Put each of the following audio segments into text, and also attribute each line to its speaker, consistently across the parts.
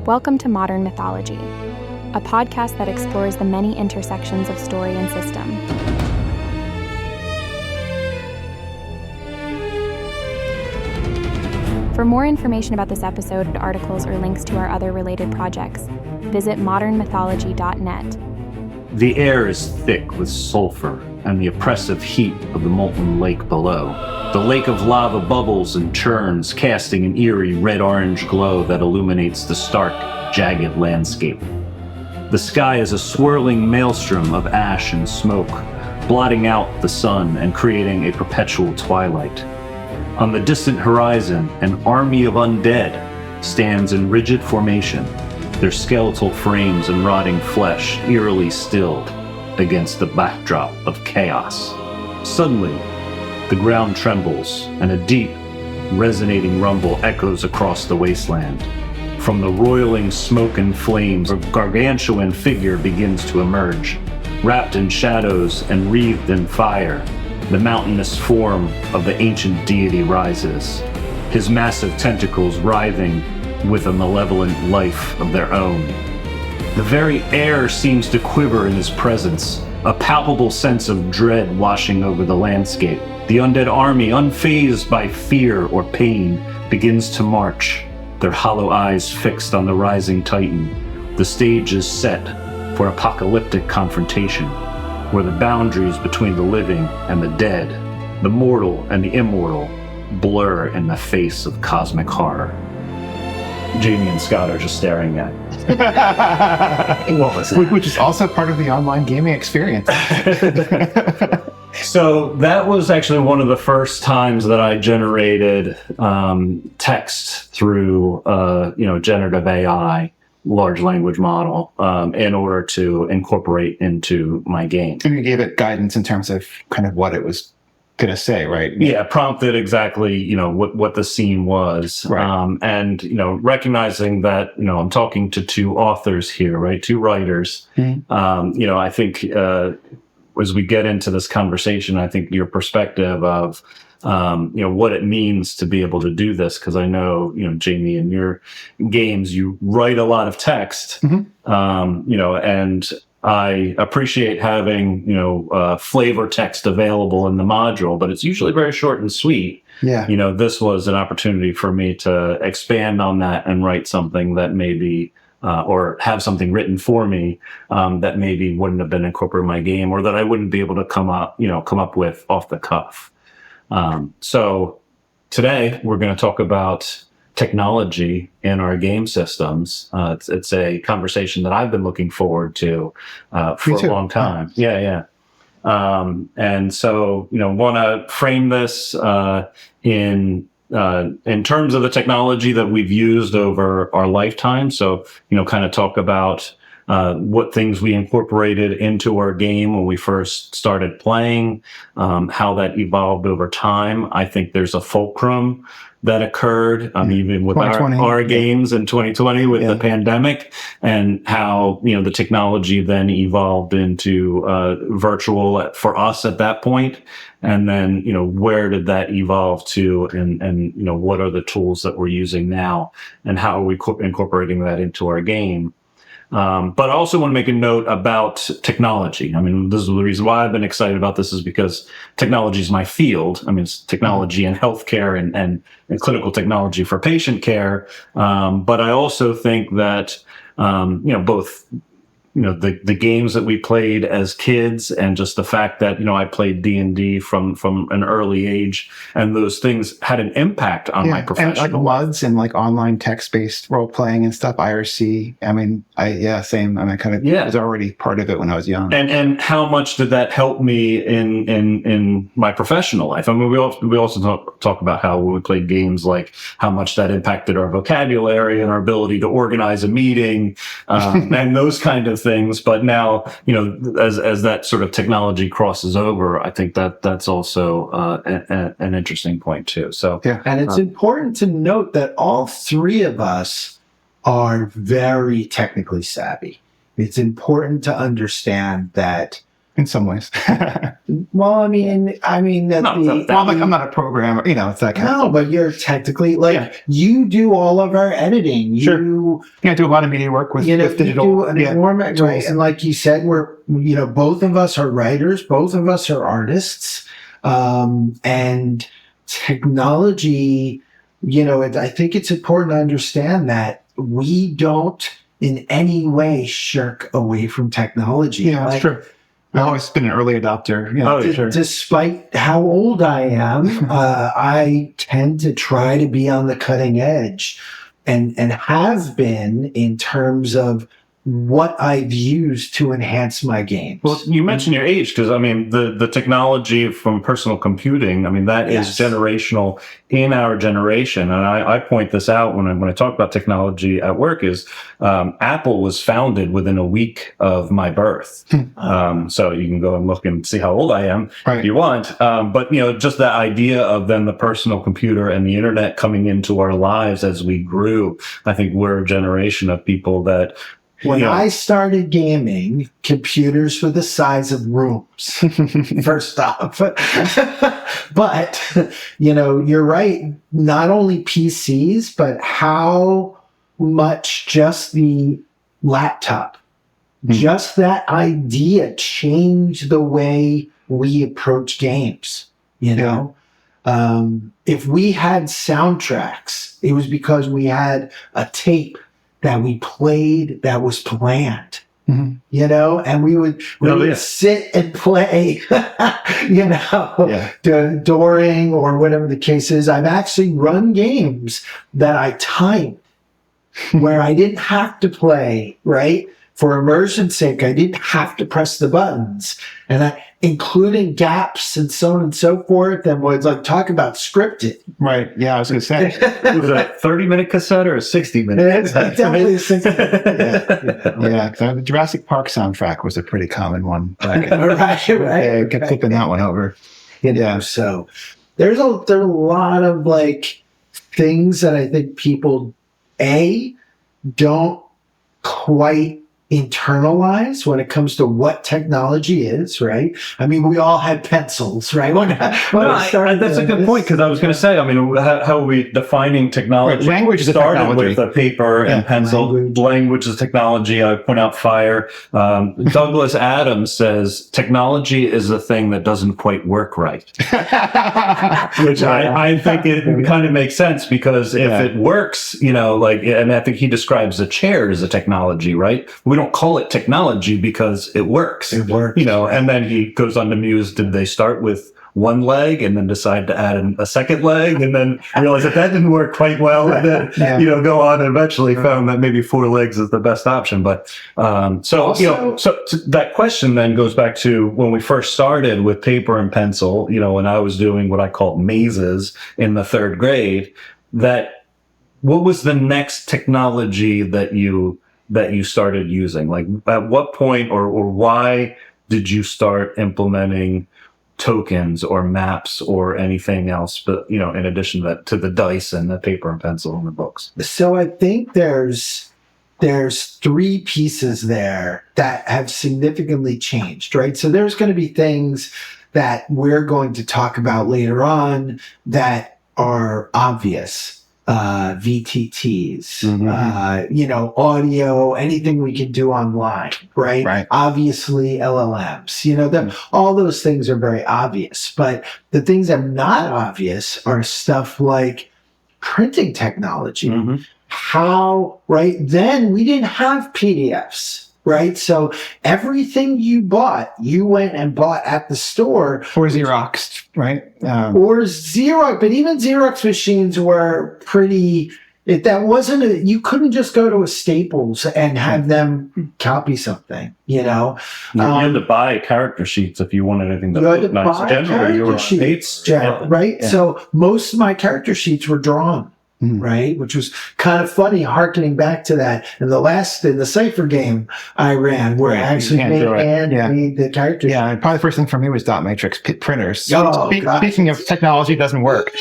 Speaker 1: Welcome to Modern Mythology, a podcast that explores the many intersections of story and system. For more information about this episode, articles, or links to our other related projects, visit modernmythology.net.
Speaker 2: The air is thick with sulfur and the oppressive heat of the molten lake below. The lake of lava bubbles and churns, casting an eerie red-orange glow that illuminates the stark, jagged landscape. The sky is a swirling maelstrom of ash and smoke, blotting out the sun and creating a perpetual twilight. On the distant horizon, an army of undead stands in rigid formation, their skeletal frames and rotting flesh eerily stilled against the backdrop of chaos. Suddenly, the ground trembles, and a deep, resonating rumble echoes across the wasteland. From the roiling smoke and flames, a gargantuan figure begins to emerge. Wrapped in shadows and wreathed in fire, the mountainous form of the ancient deity rises, his massive tentacles writhing with a malevolent life of their own. The very air seems to quiver in his presence, a palpable sense of dread washing over the landscape. The undead army, unfazed by fear or pain, begins to march, their hollow eyes fixed on the rising titan. The stage is set for apocalyptic confrontation, where the boundaries between the living and the dead, the mortal and the immortal, blur in the face of cosmic horror. Jamie and Scott are just staring at
Speaker 3: which is also part of the online gaming experience.
Speaker 2: So that was actually one of the first times that I generated text through generative AI, large language model, in order to incorporate into my game.
Speaker 3: And you gave it guidance in terms of kind of what it was going to say, right?
Speaker 2: Yeah, prompted exactly, what the scene was.
Speaker 3: Right.
Speaker 2: And, recognizing that, I'm talking to two authors here, right? Two writers. Mm-hmm. I think as we get into this conversation, I think your perspective of, what it means to be able to do this, because I know, Jamie, in your games, you write a lot of text, mm-hmm. And I appreciate having, flavor text available in the module, but it's usually very short and sweet.
Speaker 3: Yeah.
Speaker 2: This was an opportunity for me to expand on that and write something that maybe, or have something written for me, that maybe wouldn't have been incorporated in my game, or that I wouldn't be able to come up with off the cuff. So today we're going to talk about technology in our game systems. It's a conversation that I've been looking forward to for a long time. Yeah. And so, want to frame this in terms of the technology that we've used over our lifetime. So, kind of talk about what things we incorporated into our game when we first started playing, how that evolved over time. I think there's a fulcrum that occurred, even with our games in 2020 with the pandemic, and how, the technology then evolved into virtual for us at that point. And then, where did that evolve to, and what are the tools that we're using now, and how are we incorporating that into our game? But I also want to make a note about technology. I mean, this is the reason why I've been excited about this, is because technology is my field. I mean, it's technology in healthcare and clinical technology for patient care. But I also think that, both, the games that we played as kids, and just the fact that, I played D&D from an early age, and those things had an impact on my professional
Speaker 3: and like MUDs and like online text-based role-playing and stuff, IRC. I mean, same. I mean, kind of was already part of it when I was young.
Speaker 2: And how much did that help me in my professional life? I mean, we also talk about how when we played games, like how much that impacted our vocabulary and our ability to organize a meeting, and those kind of things. But now, as that sort of technology crosses over, I think that's also an interesting point too. So
Speaker 4: and it's important to note that all three of us are very technically savvy. It's important to understand that
Speaker 3: in some ways.
Speaker 4: Well, I mean,
Speaker 3: I'm not a programmer, it's that kind of
Speaker 4: no, but you're technically you do all of our editing.
Speaker 3: Sure.
Speaker 4: You
Speaker 3: I do a lot of media work with digital.
Speaker 4: You do an enormous, right? And like you said, we're both of us are writers, both of us are artists, and technology. I think it's important to understand that we don't in any way shirk away from technology.
Speaker 3: Yeah, that's true. I've always been an early adopter.
Speaker 2: Sure.
Speaker 4: Despite how old I am, I tend to try to be on the cutting edge and have been in terms of what I've used to enhance my games.
Speaker 2: Well, you mentioned your age, because the technology from personal computing, that is generational in our generation. And I point this out when I talk about technology at work is Apple was founded within a week of my birth. So you can go and look and see how old I am if you want. But just that idea of then the personal computer and the internet coming into our lives as we grew, I think we're a generation of people that
Speaker 4: when I started gaming, computers were the size of rooms, first off. But, you're right. Not only PCs, but how much just the laptop, just that idea changed the way we approach games, If we had soundtracks, it was because we had a tape that we played that was planned, and we would sit and play, during or whatever the case is. I've actually run games that I timed where I didn't have to play, right? For immersion's sake, I didn't have to press the buttons, and including gaps and so on and so forth. And was talk about scripted.
Speaker 3: Right. Yeah, I was going to say.
Speaker 2: Was it a 30-minute cassette or a 60-minute cassette?
Speaker 4: Definitely a 60-minute.
Speaker 3: Yeah. The Jurassic Park soundtrack was a pretty common one.
Speaker 4: Right.
Speaker 3: I kept flipping that one over.
Speaker 4: So there's a lot of things that I think people don't quite internalize when it comes to what technology is, right? We all had pencils, right?
Speaker 2: That's a good point, because I was going to say, how are we defining technology?
Speaker 3: Language is
Speaker 2: started
Speaker 3: technology.
Speaker 2: with a paper and pencil. Language is technology. I point out fire. Douglas Adams says technology is the thing that doesn't quite work right, which I think it kind of makes sense, because if it works, and I think he describes a chair as a technology, right? We don't call it technology because it works.
Speaker 4: It works.
Speaker 2: And then he goes on to muse, did they start with one leg and then decide to add a second leg and then realize that didn't work quite well, and then go on and eventually found that maybe 4 legs is the best option. But so that question then goes back to when we first started with paper and pencil, when I was doing what I call mazes in the 3rd grade, what was the next technology that you started using? At what point or why did you start implementing tokens or maps or anything else, but in addition to the dice and the paper and pencil and the books?
Speaker 4: So I think there's 3 pieces there that have significantly changed, right? So there's going to be things that we're going to talk about later on that are obvious. VTTs, audio, anything we can do online, right? Obviously LLMs, all those things are very obvious, but the things that are not obvious are stuff like printing technology. How, right? Then we didn't have PDFs. Right. So everything you bought, you went and bought at the store.
Speaker 3: Or Xeroxed, right?
Speaker 4: Or Xerox. But even Xerox machines were pretty... you couldn't just go to a Staples and have them copy something, You
Speaker 2: had to buy character sheets if you wanted anything that looked nice. Generally, you were sheets.
Speaker 4: Right? Yeah. So most of my character sheets were drawn. Right, which was kind of funny, harkening back to that in the Cypher game I ran, where I actually made the characters.
Speaker 3: Yeah, probably the first thing for me was dot matrix printers.
Speaker 4: Oh,
Speaker 3: Speaking of technology, doesn't work.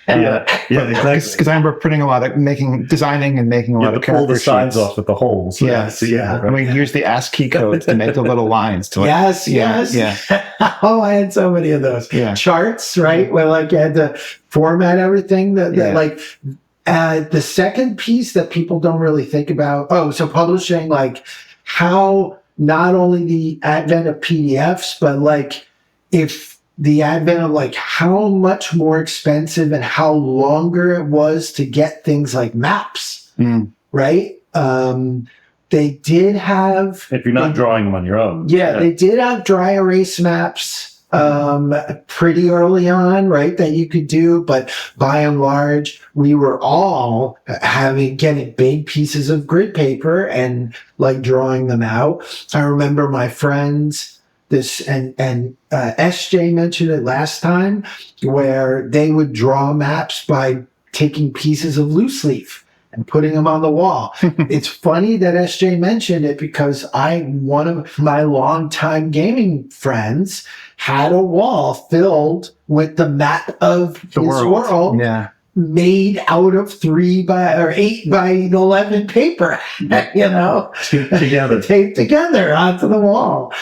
Speaker 2: Exactly.
Speaker 3: Because I remember printing a lot of designing and making a lot of
Speaker 2: pull
Speaker 3: character
Speaker 2: the sides
Speaker 3: sheets
Speaker 2: off with the holes.
Speaker 3: Yeah. I mean, use the ASCII codes to make the little lines. To
Speaker 4: Yes.
Speaker 3: Yeah.
Speaker 4: Oh, I had so many of those charts, right? Where like you had to format everything. The second piece that people don't really think about. Oh, so publishing, like how not only the advent of PDFs, but like if the advent of like how much more expensive and how longer it was to get things like maps, right? They did have,
Speaker 2: if you're not drawing them on your own.
Speaker 4: They did have dry erase maps pretty early on, right? That you could do, but by and large, we were all getting big pieces of grid paper and like drawing them out. I remember my friends, and SJ mentioned it last time, where they would draw maps by taking pieces of loose leaf and putting them on the wall. It's funny that SJ mentioned it because one of my longtime gaming friends had a wall filled with the map of his world. Made out of 8 by 11 paper, taped together onto the wall.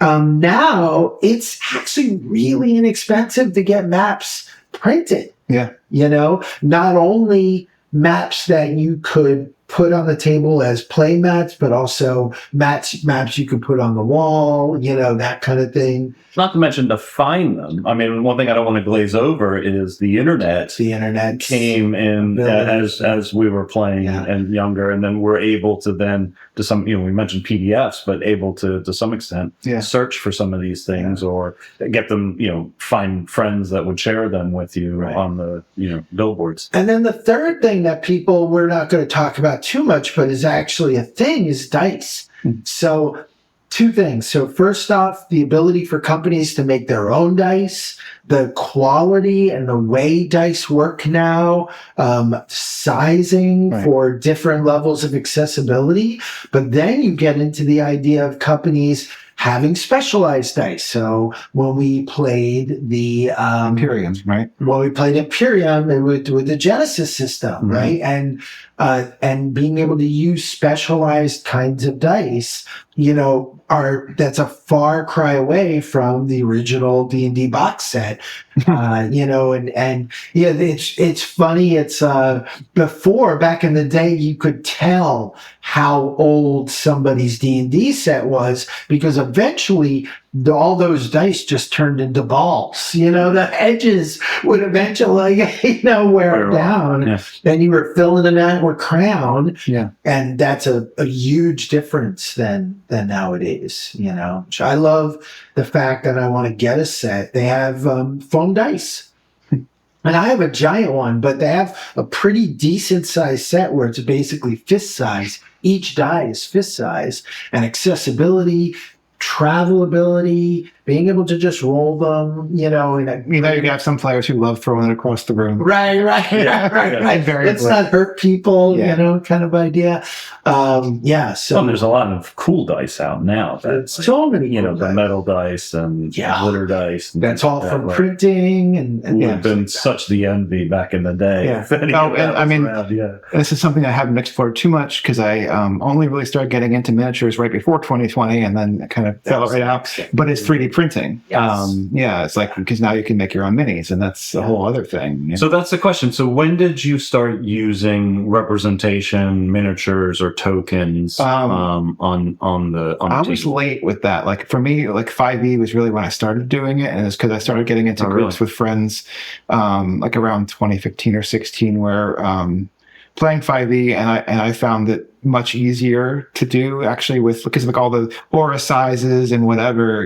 Speaker 4: Now it's actually really inexpensive to get maps printed. Not only maps that you could put on the table as play mats, but also maps you could put on the wall, that kind of thing.
Speaker 2: Not to mention to find them. I mean, one thing I don't want to glaze over is the internet.
Speaker 4: The internet
Speaker 2: came in as we were playing and younger, and then we're able to then to some, we mentioned PDFs, but able to some extent search for some of these things or get them, find friends that would share them with you on the billboards.
Speaker 4: And then the third thing that we're not going to talk about too much, but is actually a thing, is dice. So two things. So first off, the ability for companies to make their own dice, the quality and the way dice work now, sizing for different levels of accessibility. But then you get into the idea of companies having specialized dice. So when we played the
Speaker 3: Imperium, right?
Speaker 4: When we played Imperium with the Genesis system, right? And being able to use specialized kinds of dice, that's a far cry away from the original D&D box set. It's funny. It's before, back in the day, you could tell how old somebody's D&D set was because eventually all those dice just turned into balls. The edges would eventually, wear down. Then you were filling them out with crayon. And that's a huge difference than nowadays, Which I love the fact that I want to get a set. They have foam dice. And I have a giant one, but they have a pretty decent sized set where it's basically fist size. Each die is fist size, and accessibility, travelability, being able to just roll them, you have some players who love throwing it across the room. Right. Let's not hurt people, kind of idea. So
Speaker 2: there's a lot of cool dice out now.
Speaker 4: So many,
Speaker 2: the metal dice and glitter dice.
Speaker 4: That's all from printing and
Speaker 2: would have been such the envy back in the day.
Speaker 3: This is something I haven't explored too much because I only really started getting into miniatures right before 2020, and then kind of fell right out. But it's 3D printing. It's like, because now you can make your own minis, and that's a whole other thing.
Speaker 2: So that's the question. So when did you start using representation, miniatures, or tokens on the
Speaker 3: I was late with that. Like for me, like 5e was really when I started doing it, and it's because I started getting into groups with friends like around 2015 or 16 where playing 5e, and I found it much easier to do actually because of all the aura sizes and whatever,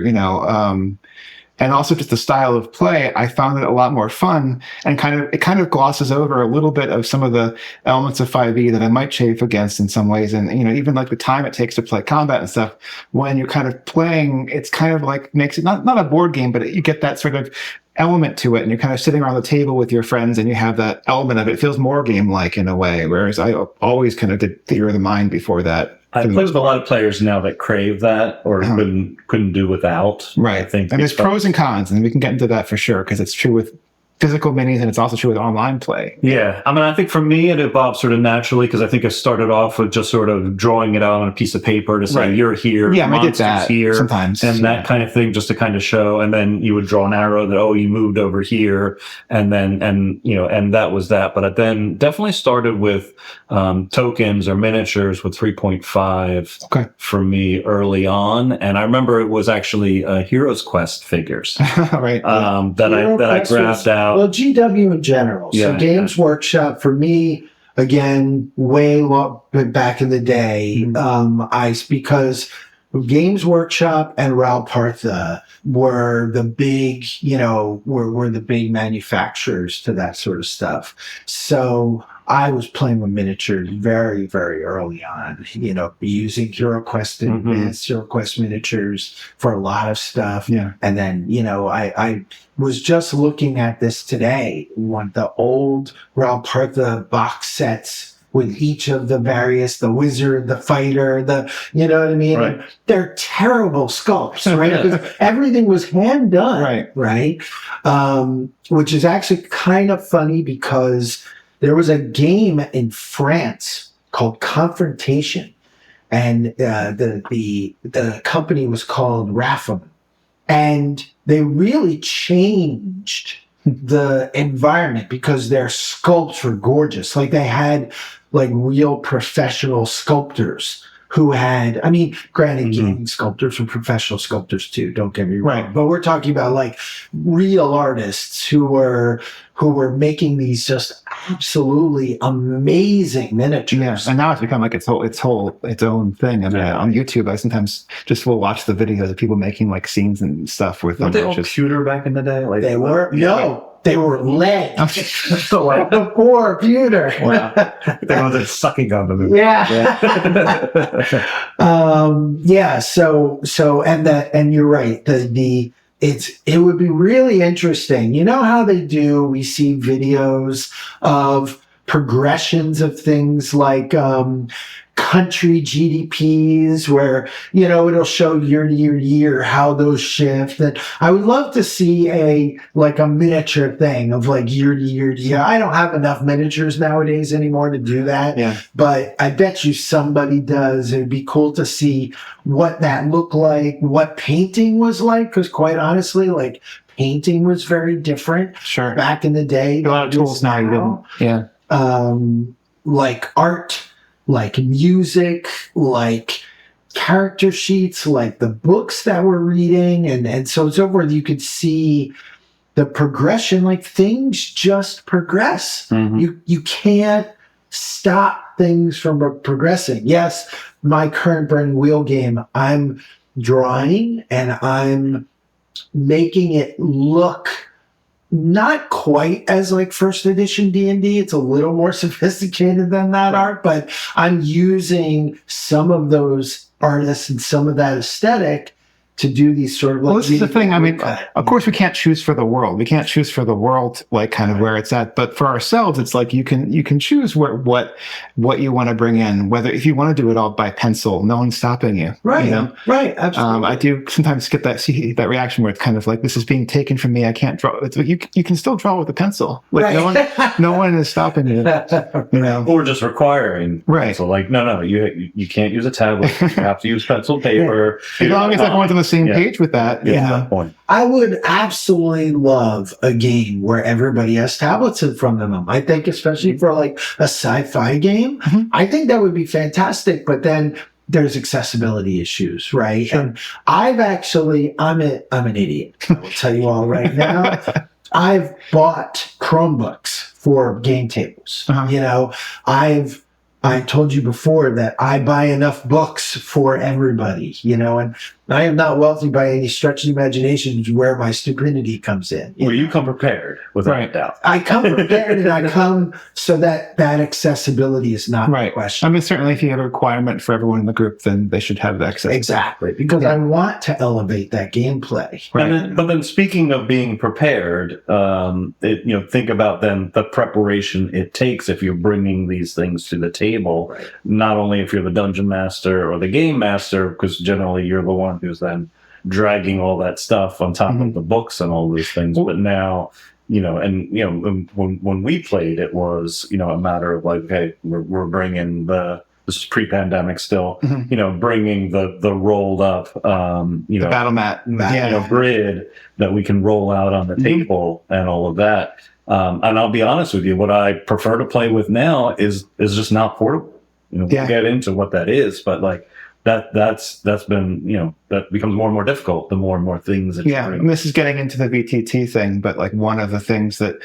Speaker 3: and also just the style of play. I found it a lot more fun, and it kind of glosses over a little bit of some of the elements of 5e that I might chafe against in some ways. And even like the time it takes to play combat and stuff, when you're kind of playing, it's kind of like makes it not a board game, but you get that sort of element to it, and you're kind of sitting around the table with your friends and you have that element of it. It feels more game-like in a way, whereas I always kind of did theater of the mind before that.
Speaker 2: I play with a lot of players now that crave that or couldn't do without.
Speaker 3: Right. I think, and there's pros and cons, and we can get into that for sure, because it's true with physical minis, and it's also true with online play.
Speaker 2: Yeah. I mean, I think for me, it evolved sort of naturally because I think I started off with just sort of drawing it out on a piece of paper to say,
Speaker 3: Right.
Speaker 2: you're here,
Speaker 3: Yeah, I did
Speaker 2: monster's
Speaker 3: that
Speaker 2: here,
Speaker 3: sometimes.
Speaker 2: and
Speaker 3: Yeah.
Speaker 2: that kind of thing, just to kind of show. And then you would draw an arrow that, oh, you moved over here. And then, and that was that. But I then definitely started with tokens or miniatures with 3.5 for me early on. And I remember it was actually Heroes Quest figures
Speaker 3: Right.
Speaker 2: that I grabbed out.
Speaker 4: Well, GW in general. So Games Workshop for me, again, way long back in the day, because Games Workshop and Ral Partha were the big, were the big manufacturers to that sort of stuff. So I was playing with miniatures very, very early on, using HeroQuest Advanced, HeroQuest miniatures for a lot of stuff.
Speaker 3: Yeah.
Speaker 4: And then, I was just looking at this today, the old Ral Partha box sets with each of the the wizard, the fighter, you know what I mean?
Speaker 2: Right.
Speaker 4: They're terrible sculpts, right? Because everything was hand done, right? Which is actually kind of funny because there was a game in France called Confrontation, and the company was called Rapham, and they really changed the environment because their sculpts were gorgeous. Like they had like real professional sculptors who had, granted, game sculptors were professional sculptors too, don't get me wrong.
Speaker 3: Right.
Speaker 4: But we're talking about like real artists who were making these just absolutely amazing miniatures.
Speaker 3: Yeah, and now it's become like its own thing. And on YouTube, I sometimes just will watch the videos of people making like scenes and stuff with them.
Speaker 2: Were they all pewter back in the day? Like
Speaker 4: they were they were lead before pewter.
Speaker 2: Wow. They were sucking on them.
Speaker 4: So and you're right. It would be really interesting. You know how we see videos of progressions of things like country GDPs where, it'll show year to year to year how those shift. And I would love to see a miniature thing of like year to year to year. I don't have enough miniatures nowadays anymore to do that.
Speaker 3: Yeah.
Speaker 4: But I bet you somebody does. It'd be cool to see what that looked like, what painting was like, because quite honestly, like painting was very different back in the day.
Speaker 3: A lot of tools now. Yeah.
Speaker 4: Like art, like music, like character sheets, like the books that we're reading, and so forth. You could see the progression, like things just progress. You can't stop things from progressing. Yes, my current Burning Wheel game, I'm drawing and I'm making it look not quite as like first edition D&D. It's a little more sophisticated than that art, but I'm using some of those artists and some of that aesthetic to do these sort of like...
Speaker 3: Well, this is the thing. Of course, we can't choose for the world. We can't choose for the world, like kind of where it's at. But for ourselves, it's like you can choose what you want to bring in. Whether if you want to do it all by pencil, no one's stopping you.
Speaker 4: Right. Right. Absolutely.
Speaker 3: I do sometimes get that reaction where it's kind of like this is being taken from me. I can't draw. It's like you can still draw with a pencil. Like no one is stopping you.
Speaker 2: Or just requiring.
Speaker 3: Right.
Speaker 2: So like no, you can't use a tablet. You have to use pencil paper.
Speaker 3: As long as everyone's on the same page with that.
Speaker 2: That point.
Speaker 4: I would absolutely love a game where everybody has tablets in front of them. I think especially for like a sci-fi game, I think that would be fantastic. But then there's accessibility issues, right?
Speaker 3: Sure.
Speaker 4: And I'm an idiot. I will tell you all right now. I've bought Chromebooks for game tables. I told you before that I buy enough books for everybody, and I am not wealthy by any stretch of the imagination, which is where my stupidity comes in.
Speaker 2: Well, you come prepared, without a doubt.
Speaker 4: I come prepared and I come so that accessibility is not a question.
Speaker 3: Certainly if you have a requirement for everyone in the group, then they should have access.
Speaker 4: Exactly, because I want to elevate that gameplay.
Speaker 2: Right. But then speaking of being prepared, think about then the preparation it takes if you're bringing these things to the table. Right. Not only if you're the dungeon master or the game master, because generally you're the one who's then dragging all that stuff on top of the books and all those things. But now when we played, it was, a matter of like, okay, we're bringing this is pre-pandemic still, bringing the rolled up,
Speaker 3: the battle mat,
Speaker 2: grid that we can roll out on the table and all of that. And I'll be honest with you, what I prefer to play with now is just not portable. We'll get into what that is, but like that's been, that becomes more and more difficult the more and more things that you bring.
Speaker 3: And this is getting into the VTT thing, but like one of the things that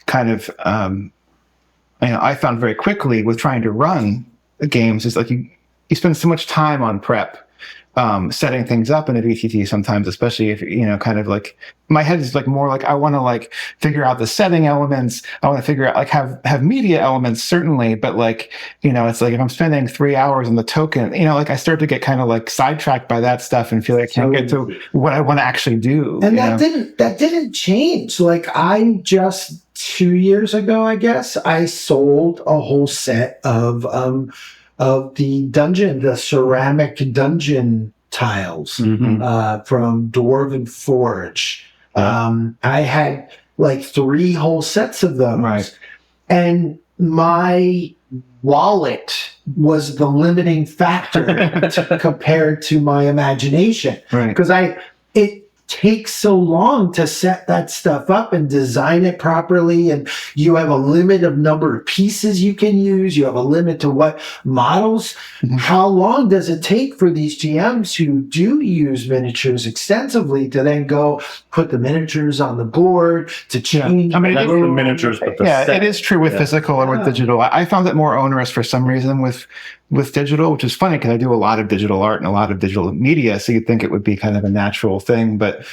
Speaker 3: kind of, I found very quickly with trying to run games is like you spend so much time on prep, setting things up in a VTT sometimes, especially if, kind of like my head is like more like I want to like figure out the setting elements. I want to figure out like have media elements, certainly. But like, it's like if I'm spending 3 hours on the token, like I start to get kind of like sidetracked by that stuff and feel like I can't get to what I want to actually do.
Speaker 4: And that didn't change. Like I just 2 years ago, I guess, I sold a whole set of the ceramic dungeon tiles from Dwarven Forge. I had like 3 whole sets of those.
Speaker 3: Right.
Speaker 4: And my wallet was the limiting factor compared to my imagination.
Speaker 3: Right.
Speaker 4: Because it takes so long to set that stuff up and design it properly, and you have a limit of number of pieces you can use, you have a limit to what models. How long does it take for these GMs who do use miniatures extensively to then go put the miniatures on the board to change?
Speaker 2: I mean, not the miniatures, but the set.
Speaker 3: It is true with physical and with digital. I found it more onerous for some reason with digital, which is funny because I do a lot of digital art and a lot of digital media, so you'd think it would be kind of a natural thing, but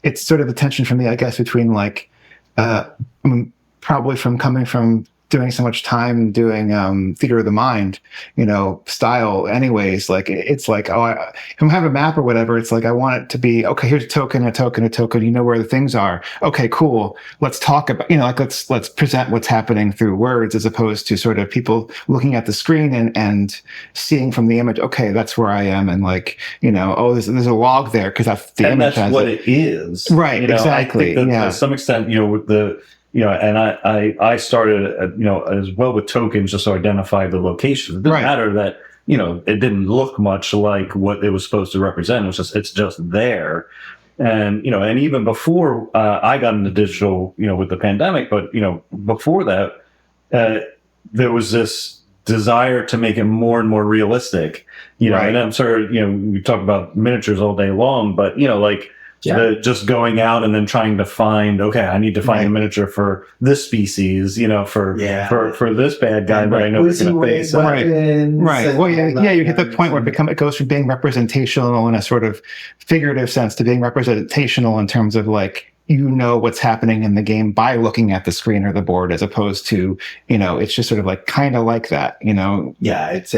Speaker 3: it's sort of a tension for me, I guess, between like, probably from coming from doing so much time doing theater of the mind, style anyways. Like it's like, if I'm having a map or whatever, it's like I want it to be, okay, here's a token, you know where the things are. Okay, cool. Let's talk about, like let's present what's happening through words as opposed to sort of people looking at the screen and seeing from the image, okay, that's where I am, and like, there's a log there because that's the image.
Speaker 2: And that's what it is.
Speaker 3: Right, exactly.
Speaker 2: I think that to some extent, with the and I started, as well with tokens just to identify the location. It didn't matter that, it didn't look much like what it was supposed to represent. It's just there. And, and even before I got into digital, with the pandemic, but, before that, there was this desire to make it more and more realistic, and I'm sure, we talk about miniatures all day long, but, just going out and then trying to find, okay, I need to find a miniature for this species, for this bad guy that I know is going to face.
Speaker 3: Right. Well, you hit the point where it goes from being representational in a sort of figurative sense to being representational in terms of like, what's happening in the game by looking at the screen or the board, as opposed to, it's just sort of like kind of like that,
Speaker 4: Yeah, it's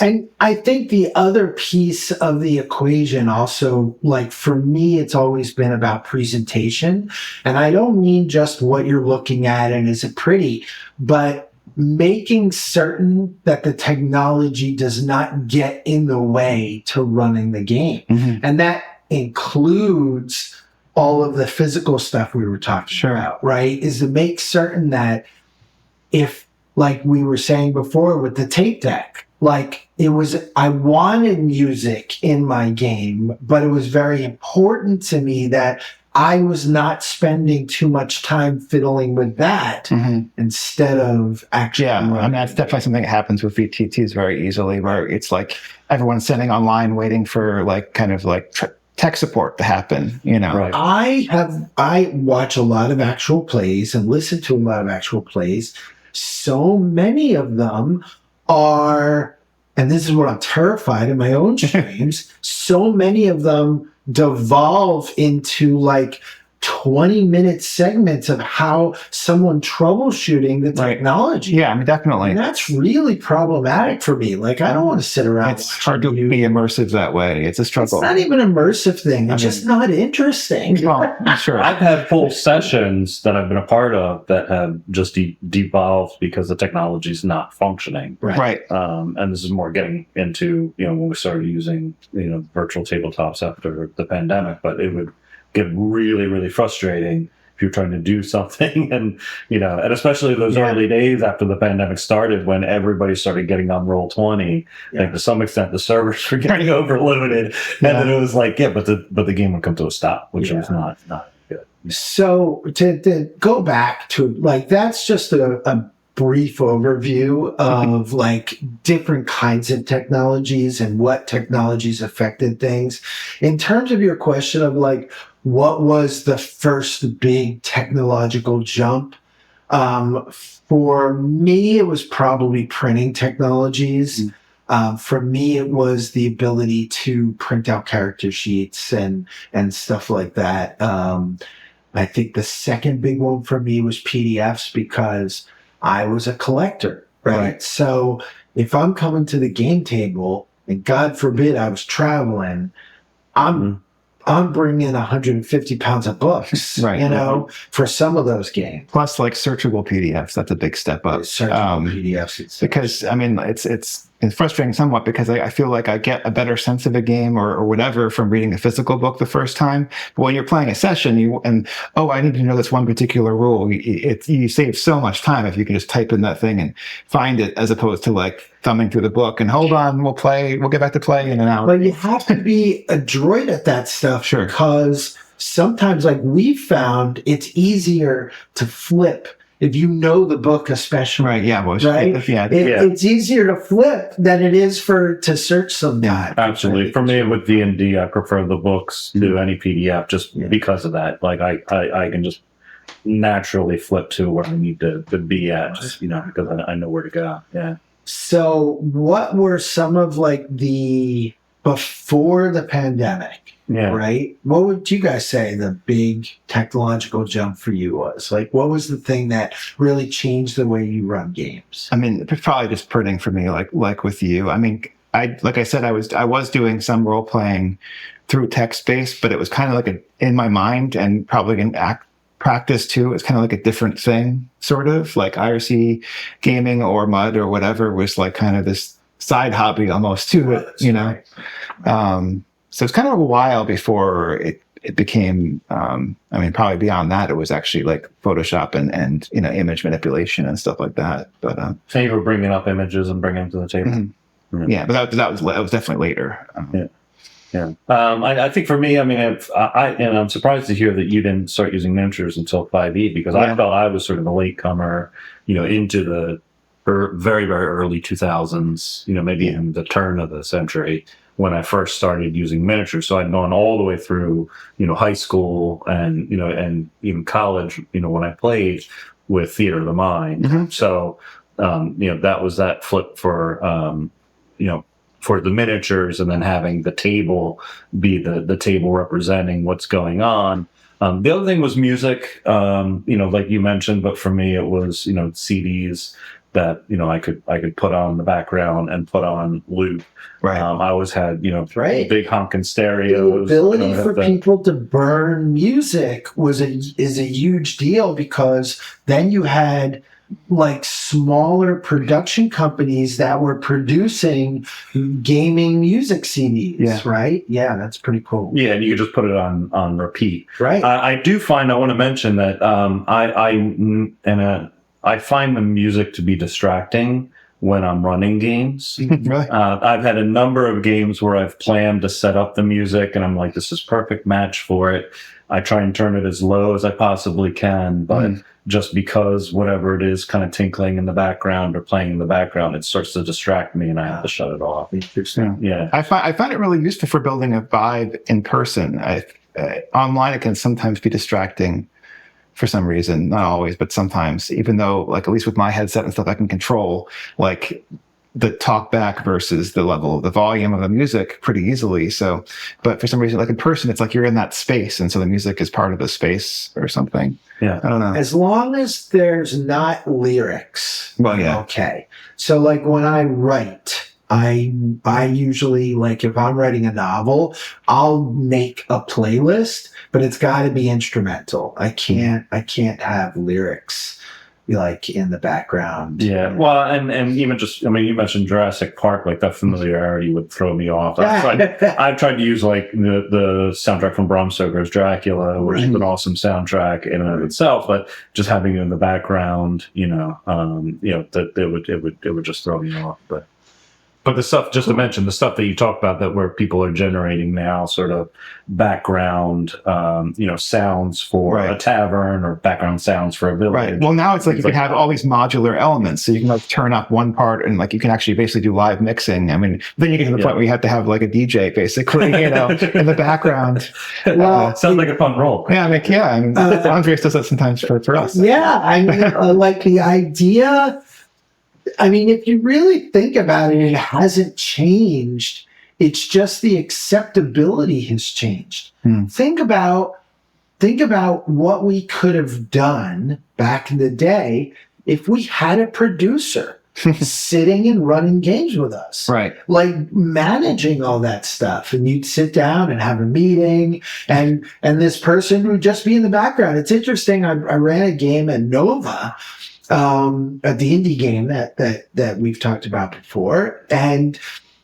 Speaker 4: and I think the other piece of the equation also, like for me, it's always been about presentation. And I don't mean just what you're looking at and is it pretty, but making certain that the technology does not get in the way to running the game. And that includes all of the physical stuff we were talking about, right? Is to make certain that if, like we were saying before with the tape deck, like I wanted music in my game, but it was very important to me that I was not spending too much time fiddling with that instead of actually.
Speaker 3: Yeah, I mean, that's definitely something that happens with VTTs very easily, where it's like everyone's sitting online waiting for like kind of like tech support to happen, Right.
Speaker 4: I watch a lot of actual plays and listen to a lot of actual plays. So many of them are, and this is what I'm terrified in my own streams, so many of them devolve into like 20-minute segments of how someone troubleshooting the technology.
Speaker 3: Yeah, I mean, definitely.
Speaker 4: And that's really problematic for me. Like, I don't want to sit around.
Speaker 3: It's hard to be immersive that way. It's a struggle.
Speaker 4: It's not even an immersive thing. It's just not interesting.
Speaker 3: Well, sure.
Speaker 2: I've had full sessions that I've been a part of that have just devolved because the technology is not functioning.
Speaker 3: Right.
Speaker 2: And this is more getting into, when we started using, virtual tabletops after the pandemic, but it would get really, really frustrating if you're trying to do something. And, and especially those early days after the pandemic started, when everybody started getting on Roll20, like to some extent the servers were getting overloaded. And then it was like, but the game would come to a stop, which was not good.
Speaker 4: So to go back to like, that's just a brief overview of like different kinds of technologies and what technologies affected things. In terms of your question of like, what was the first big technological jump? For me, it was probably printing technologies. For me, it was the ability to print out character sheets and stuff like that. I think the second big one for me was PDFs, because I was a collector, right? So if I'm coming to the game table, and God forbid I was traveling, I'm bringing 150 pounds of books, for some of those games.
Speaker 3: Plus, like searchable PDFs, that's a big step up.
Speaker 4: Searchable PDFs,
Speaker 3: because I mean, it's frustrating somewhat, because I feel like I get a better sense of a game or whatever from reading a physical book the first time. But when you're playing a session, I need to know this one particular rule. You save so much time if you can just type in that thing and find it, as opposed to like thumbing through the book and hold on, we'll get back to play in an hour.
Speaker 4: But you have to be adroit at that stuff,
Speaker 3: sure,
Speaker 4: because sometimes, like we found, it's easier to flip if you know the book, especially.
Speaker 3: Right. Yeah. Well,
Speaker 4: right. It's easier to flip than it is to search something.
Speaker 2: Absolutely. For me, with D&D, I prefer the books to any PDF, just because of that. Like I can just naturally flip to where I need to be at, just, because I know where to go. Yeah.
Speaker 4: So what were some of like before the pandemic, right? What would you guys say the big technological jump for you was? Like, what was the thing that really changed the way you run games?
Speaker 3: I mean, it's probably just printing for me, like with you. I mean, like I said, I was doing some role playing through text-based, but it was kind of like in my mind, and probably in practice too. It's kind of like a different thing, sort of like IRC gaming or MUD or whatever was like kind of this side hobby almost to it, so it's kind of a while before it became, probably beyond that, it was actually like Photoshop and image manipulation and stuff like that. But
Speaker 2: so you were bringing up images and bringing them to the table.
Speaker 3: Mm-hmm. Mm-hmm. Yeah, but that was definitely later.
Speaker 2: I think for me, I'm surprised to hear that you didn't start using miniatures until 5e, because I felt I was sort of a latecomer, into the very, very early 2000s, maybe in the turn of the century, when I first started using miniatures. So I'd gone all the way through, high school and, and even college, when I played with Theater of the Mind. Mm-hmm. So, that was that flip for, for the miniatures, and then having the table be the table representing what's going on. The other thing was music, like you mentioned, but for me it was, CDs that, I could put on the background and put on loop.
Speaker 3: Right.
Speaker 2: I always had, big honking stereos.
Speaker 4: The ability for people to burn music is a huge deal, because then you had like smaller production companies that were producing gaming music CDs, right? Yeah, that's pretty cool.
Speaker 2: Yeah, and you could just put it on repeat.
Speaker 4: Right.
Speaker 2: I want to mention that I find the music to be distracting when I'm running games.
Speaker 3: Really?
Speaker 2: I've had a number of games where I've planned to set up the music, and I'm like, this is perfect match for it. I try and turn it as low as I possibly can, but just because whatever it is kind of tinkling in the background or playing in the background, it starts to distract me and I have to shut it off.
Speaker 3: Interesting.
Speaker 2: Yeah.
Speaker 3: I find it really useful for building a vibe in person. Online, it can sometimes be distracting for some reason, not always, but sometimes, even though, like, at least with my headset and stuff, I can control, like, the talk back versus the level of the volume of the music pretty easily. So, but for some reason, like in person, it's like you're in that space, and so the music is part of the space or something.
Speaker 2: Yeah.
Speaker 3: I don't know.
Speaker 4: As long as there's not lyrics.
Speaker 3: Well, yeah.
Speaker 4: Okay. So like when I write, I usually, like, if I'm writing a novel, I'll make a playlist, but it's got to be instrumental. I can't have lyrics. like in the background.
Speaker 2: Yeah, well, and even just, I mean, you mentioned Jurassic Park, like that familiarity would throw me off. I've tried to use like the soundtrack from Bram Stoker's Dracula, which is an awesome soundtrack in and of itself, but just having it in the background, that it would just throw me off. But the stuff, just to mention, the stuff that you talk about that where people are generating now sort of background, sounds for a tavern or background sounds for a village.
Speaker 3: Right. Well, now it's like you can have all these modular elements. So you can like turn up one part and like you can actually basically do live mixing. I mean, then you get to the point where you have to have like a DJ basically, in the background.
Speaker 2: Well, sounds like a fun role.
Speaker 3: Yeah. Andreas does that sometimes for us.
Speaker 4: Yeah. I mean, like the idea, I mean, if you really think about it, it hasn't changed. It's just the acceptability has changed. Think about what we could have done back in the day if we had a producer sitting and running games with us.
Speaker 3: Right.
Speaker 4: Like managing all that stuff. And you'd sit down and have a meeting and this person would just be in the background. It's interesting. I ran a game at Nova, at the indie game that we've talked about before, and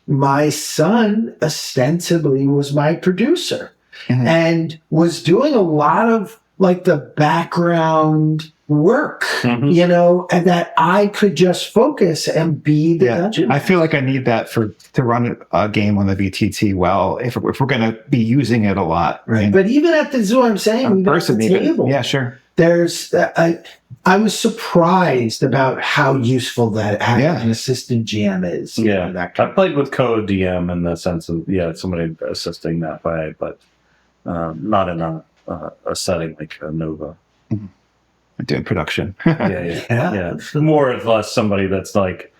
Speaker 4: my son ostensibly was my producer and was doing a lot of like the background work, and that I could just focus and be the dungeon.
Speaker 3: I feel like I need that to run a game on the VTT well, if we're going to be using it a lot.
Speaker 4: Right. But even at the zoo, I'm saying, table,
Speaker 3: yeah, sure.
Speaker 4: There's, I was surprised about how useful that having an assistant GM is.
Speaker 2: Yeah, I played with co-DM in the sense of somebody assisting that way, but not in a setting like a Nova.
Speaker 3: Doing production.
Speaker 2: Yeah. More or less somebody that's like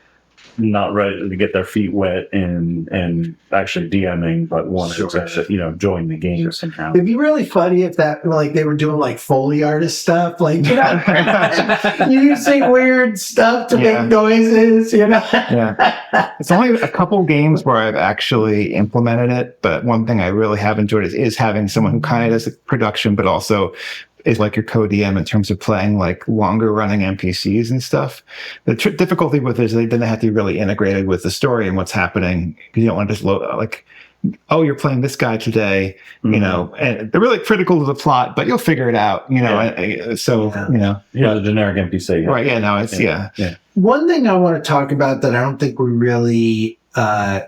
Speaker 2: not ready to get their feet wet and actually DMing, but wanted to join the game somehow.
Speaker 4: It'd be really funny if that like they were doing like Foley artist stuff, like using weird stuff to make noises.
Speaker 3: It's only a couple games where I've actually implemented it, but one thing I really have enjoyed is having someone who kind of does the production, but also is like your co-DM in terms of playing like longer running NPCs and stuff. The difficulty with it is then they have to be really integrated with the story and what's happening. You don't want to just like, oh, you're playing this guy today, and they're really critical of the plot, but you'll figure it out, the
Speaker 2: generic NPC.
Speaker 3: Right. Yeah. No, it's,
Speaker 4: One thing I want to talk about that I don't think we really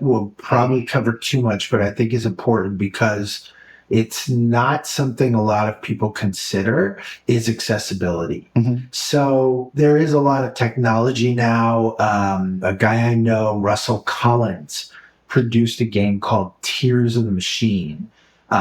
Speaker 4: will probably cover too much, but I think is important because it's not something a lot of people consider, is accessibility. So there is a lot of technology now. A guy I know, Russell Collins, produced a game called Tears of the Machine,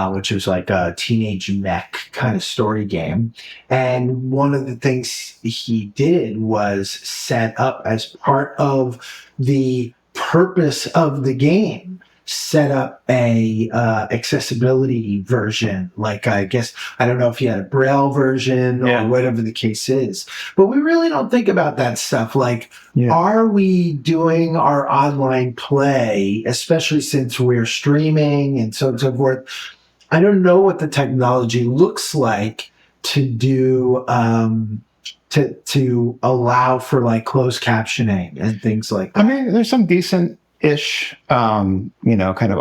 Speaker 4: which was like a teenage mech kind of story game. And one of the things he did was set up as part of the purpose of the game, set up a accessibility version, like I don't know if you had a Braille version or whatever the case is, but we really don't think about that stuff. Like, are we doing our online play, especially since we're streaming and so on and so forth? I don't know what the technology looks like to do to allow for like closed captioning and things like that.
Speaker 3: I mean, there's some decent-ish, kind of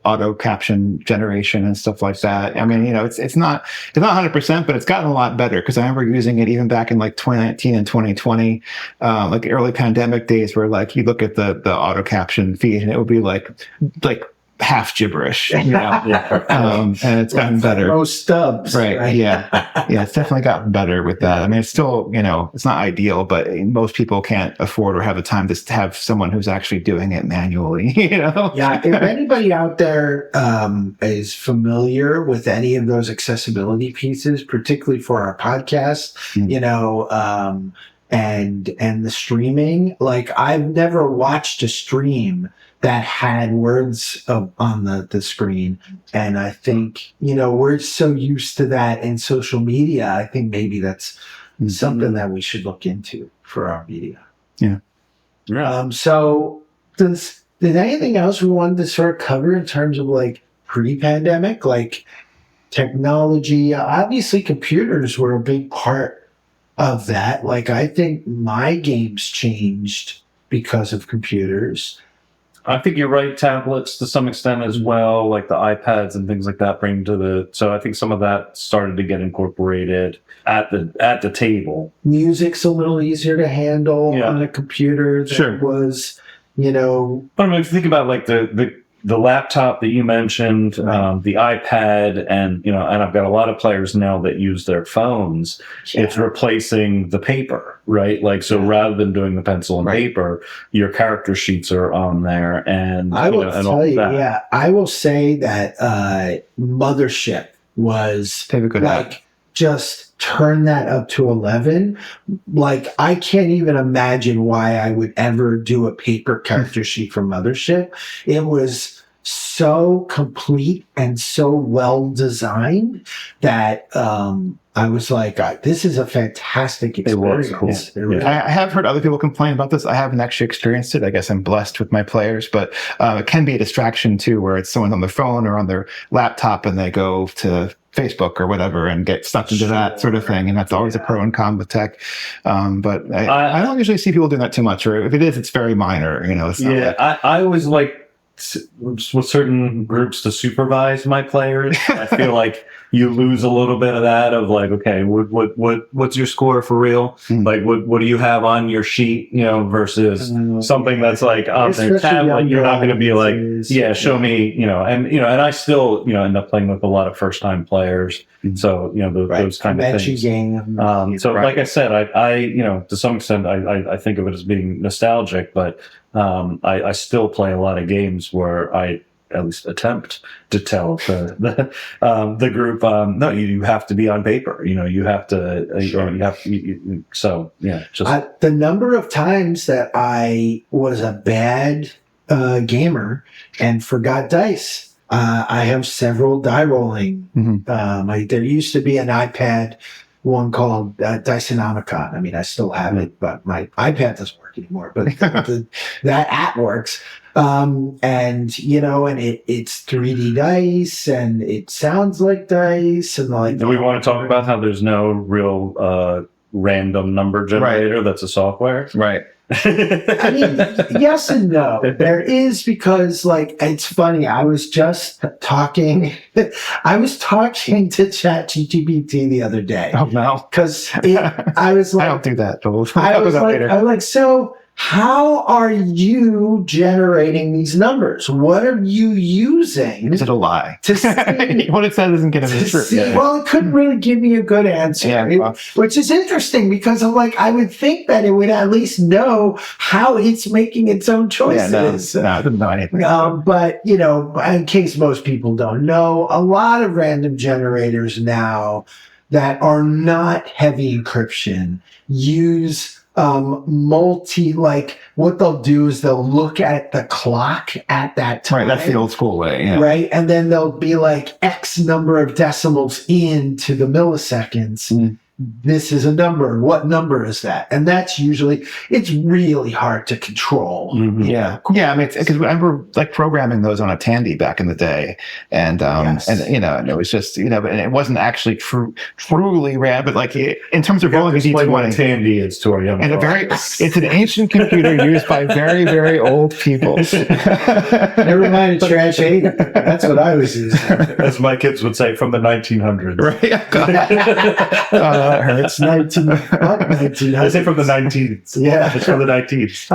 Speaker 3: auto caption generation and stuff like that. I mean, it's not 100%, but it's gotten a lot better because I remember using it even back in like 2019 and 2020, like early pandemic days, where like you look at the auto caption feed and it would be like half gibberish, and it's gotten better.
Speaker 4: Most stubs,
Speaker 3: right? Yeah, it's definitely gotten better with that. I mean, it's still, it's not ideal, but most people can't afford or have the time to have someone who's actually doing it manually.
Speaker 4: Yeah. If anybody out there is familiar with any of those accessibility pieces, particularly for our podcast, and the streaming, like I've never watched a stream that had words on the screen. And I think, we're so used to that in social media. I think maybe that's something that we should look into for our media.
Speaker 3: Yeah.
Speaker 4: So did anything else we wanted to sort of cover in terms of like pre-pandemic, like technology? Obviously computers were a big part of that. Like, I think my games changed because of computers.
Speaker 2: I think you're right. Tablets to some extent as well, like the iPads and things like that bring to the. So I think some of that started to get incorporated at the table.
Speaker 4: Music's a little easier to handle on a computer than it was, you know.
Speaker 2: But I mean, if you think about like the laptop that you mentioned, the iPad, and and I've got a lot of players now that use their phones. Yeah. It's replacing the paper, right? Like, so rather than doing the pencil and paper, your character sheets are on there, and
Speaker 4: I will tell you, I will say that Mothership was like just turn that up to 11. Like, I can't even imagine why I would ever do a paper character sheet for Mothership. It was so complete and so well designed that I was like, this is a fantastic experience.
Speaker 3: It was cool. I have heard other people complain about this. I haven't actually experienced it. I guess I'm blessed with my players, but it can be a distraction too, where it's someone on their phone or on their laptop and they go to Facebook or whatever and get stuck into that sort of thing. And that's always a pro and con with tech. But I don't usually see people doing that too much, or if it is, it's very minor, It's not
Speaker 2: I always like with certain groups to supervise my players. I feel like you lose a little bit of that of like, okay, what's your score for real? Like, what do you have on your sheet, versus something that's like on their tablet. You're not going to be like, show me, and I still, end up playing with a lot of first time players. So, those kind of things. So like I said, I to some extent, I think of it as being nostalgic, but I still play a lot of games where I at least attempt to tell the group, no, you have to be on paper. You have to, just
Speaker 4: the number of times that I was a bad gamer and forgot dice. I have several die rolling. There used to be an iPad one called Diceonomicon. I mean, I still have it, but my iPad doesn't work anymore. But that app works. And it's 3D dice, and it sounds like dice, and like.
Speaker 2: Do we want to talk about how there's no real random number generator that's a software?
Speaker 3: Right.
Speaker 4: I mean, yes and no. There is, because it's funny. I was just talking. I was talking to ChatGPT the other day.
Speaker 3: Oh no!
Speaker 4: Because I was like,
Speaker 3: I don't do that. But we'll
Speaker 4: I was like, so how are you generating these numbers? What are you using?
Speaker 3: Is it a lie?
Speaker 4: To see,
Speaker 3: what it says isn't going to be true.
Speaker 4: Well, it couldn't really give me a good answer, which is interesting, because I'm like, I would think that it would at least know how it's making its own choices.
Speaker 3: No, it doesn't know anything.
Speaker 4: But, in case most people don't know, a lot of random generators now that are not heavy encryption use what they'll do is they'll look at the clock at that time.
Speaker 3: Right, that's the old school way. Yeah.
Speaker 4: Right, and then they'll be like X number of decimals into the milliseconds. This is a number. What number is that? And that's usually, it's really hard to control.
Speaker 3: Yeah. I mean, because I remember programming those on a Tandy back in the day, and and it was just but it wasn't actually truly random. But in terms of rolling a D20,
Speaker 2: Tandy is to our young.
Speaker 3: And it's an ancient computer used by very, very old people.
Speaker 4: Never mind a trash 80. That's what I was using.
Speaker 2: As my kids would say, from the 1900s.
Speaker 3: Right. That hurts.
Speaker 4: 1900s.
Speaker 2: I say from the 19s.
Speaker 4: Yeah.
Speaker 2: It's from the 19s.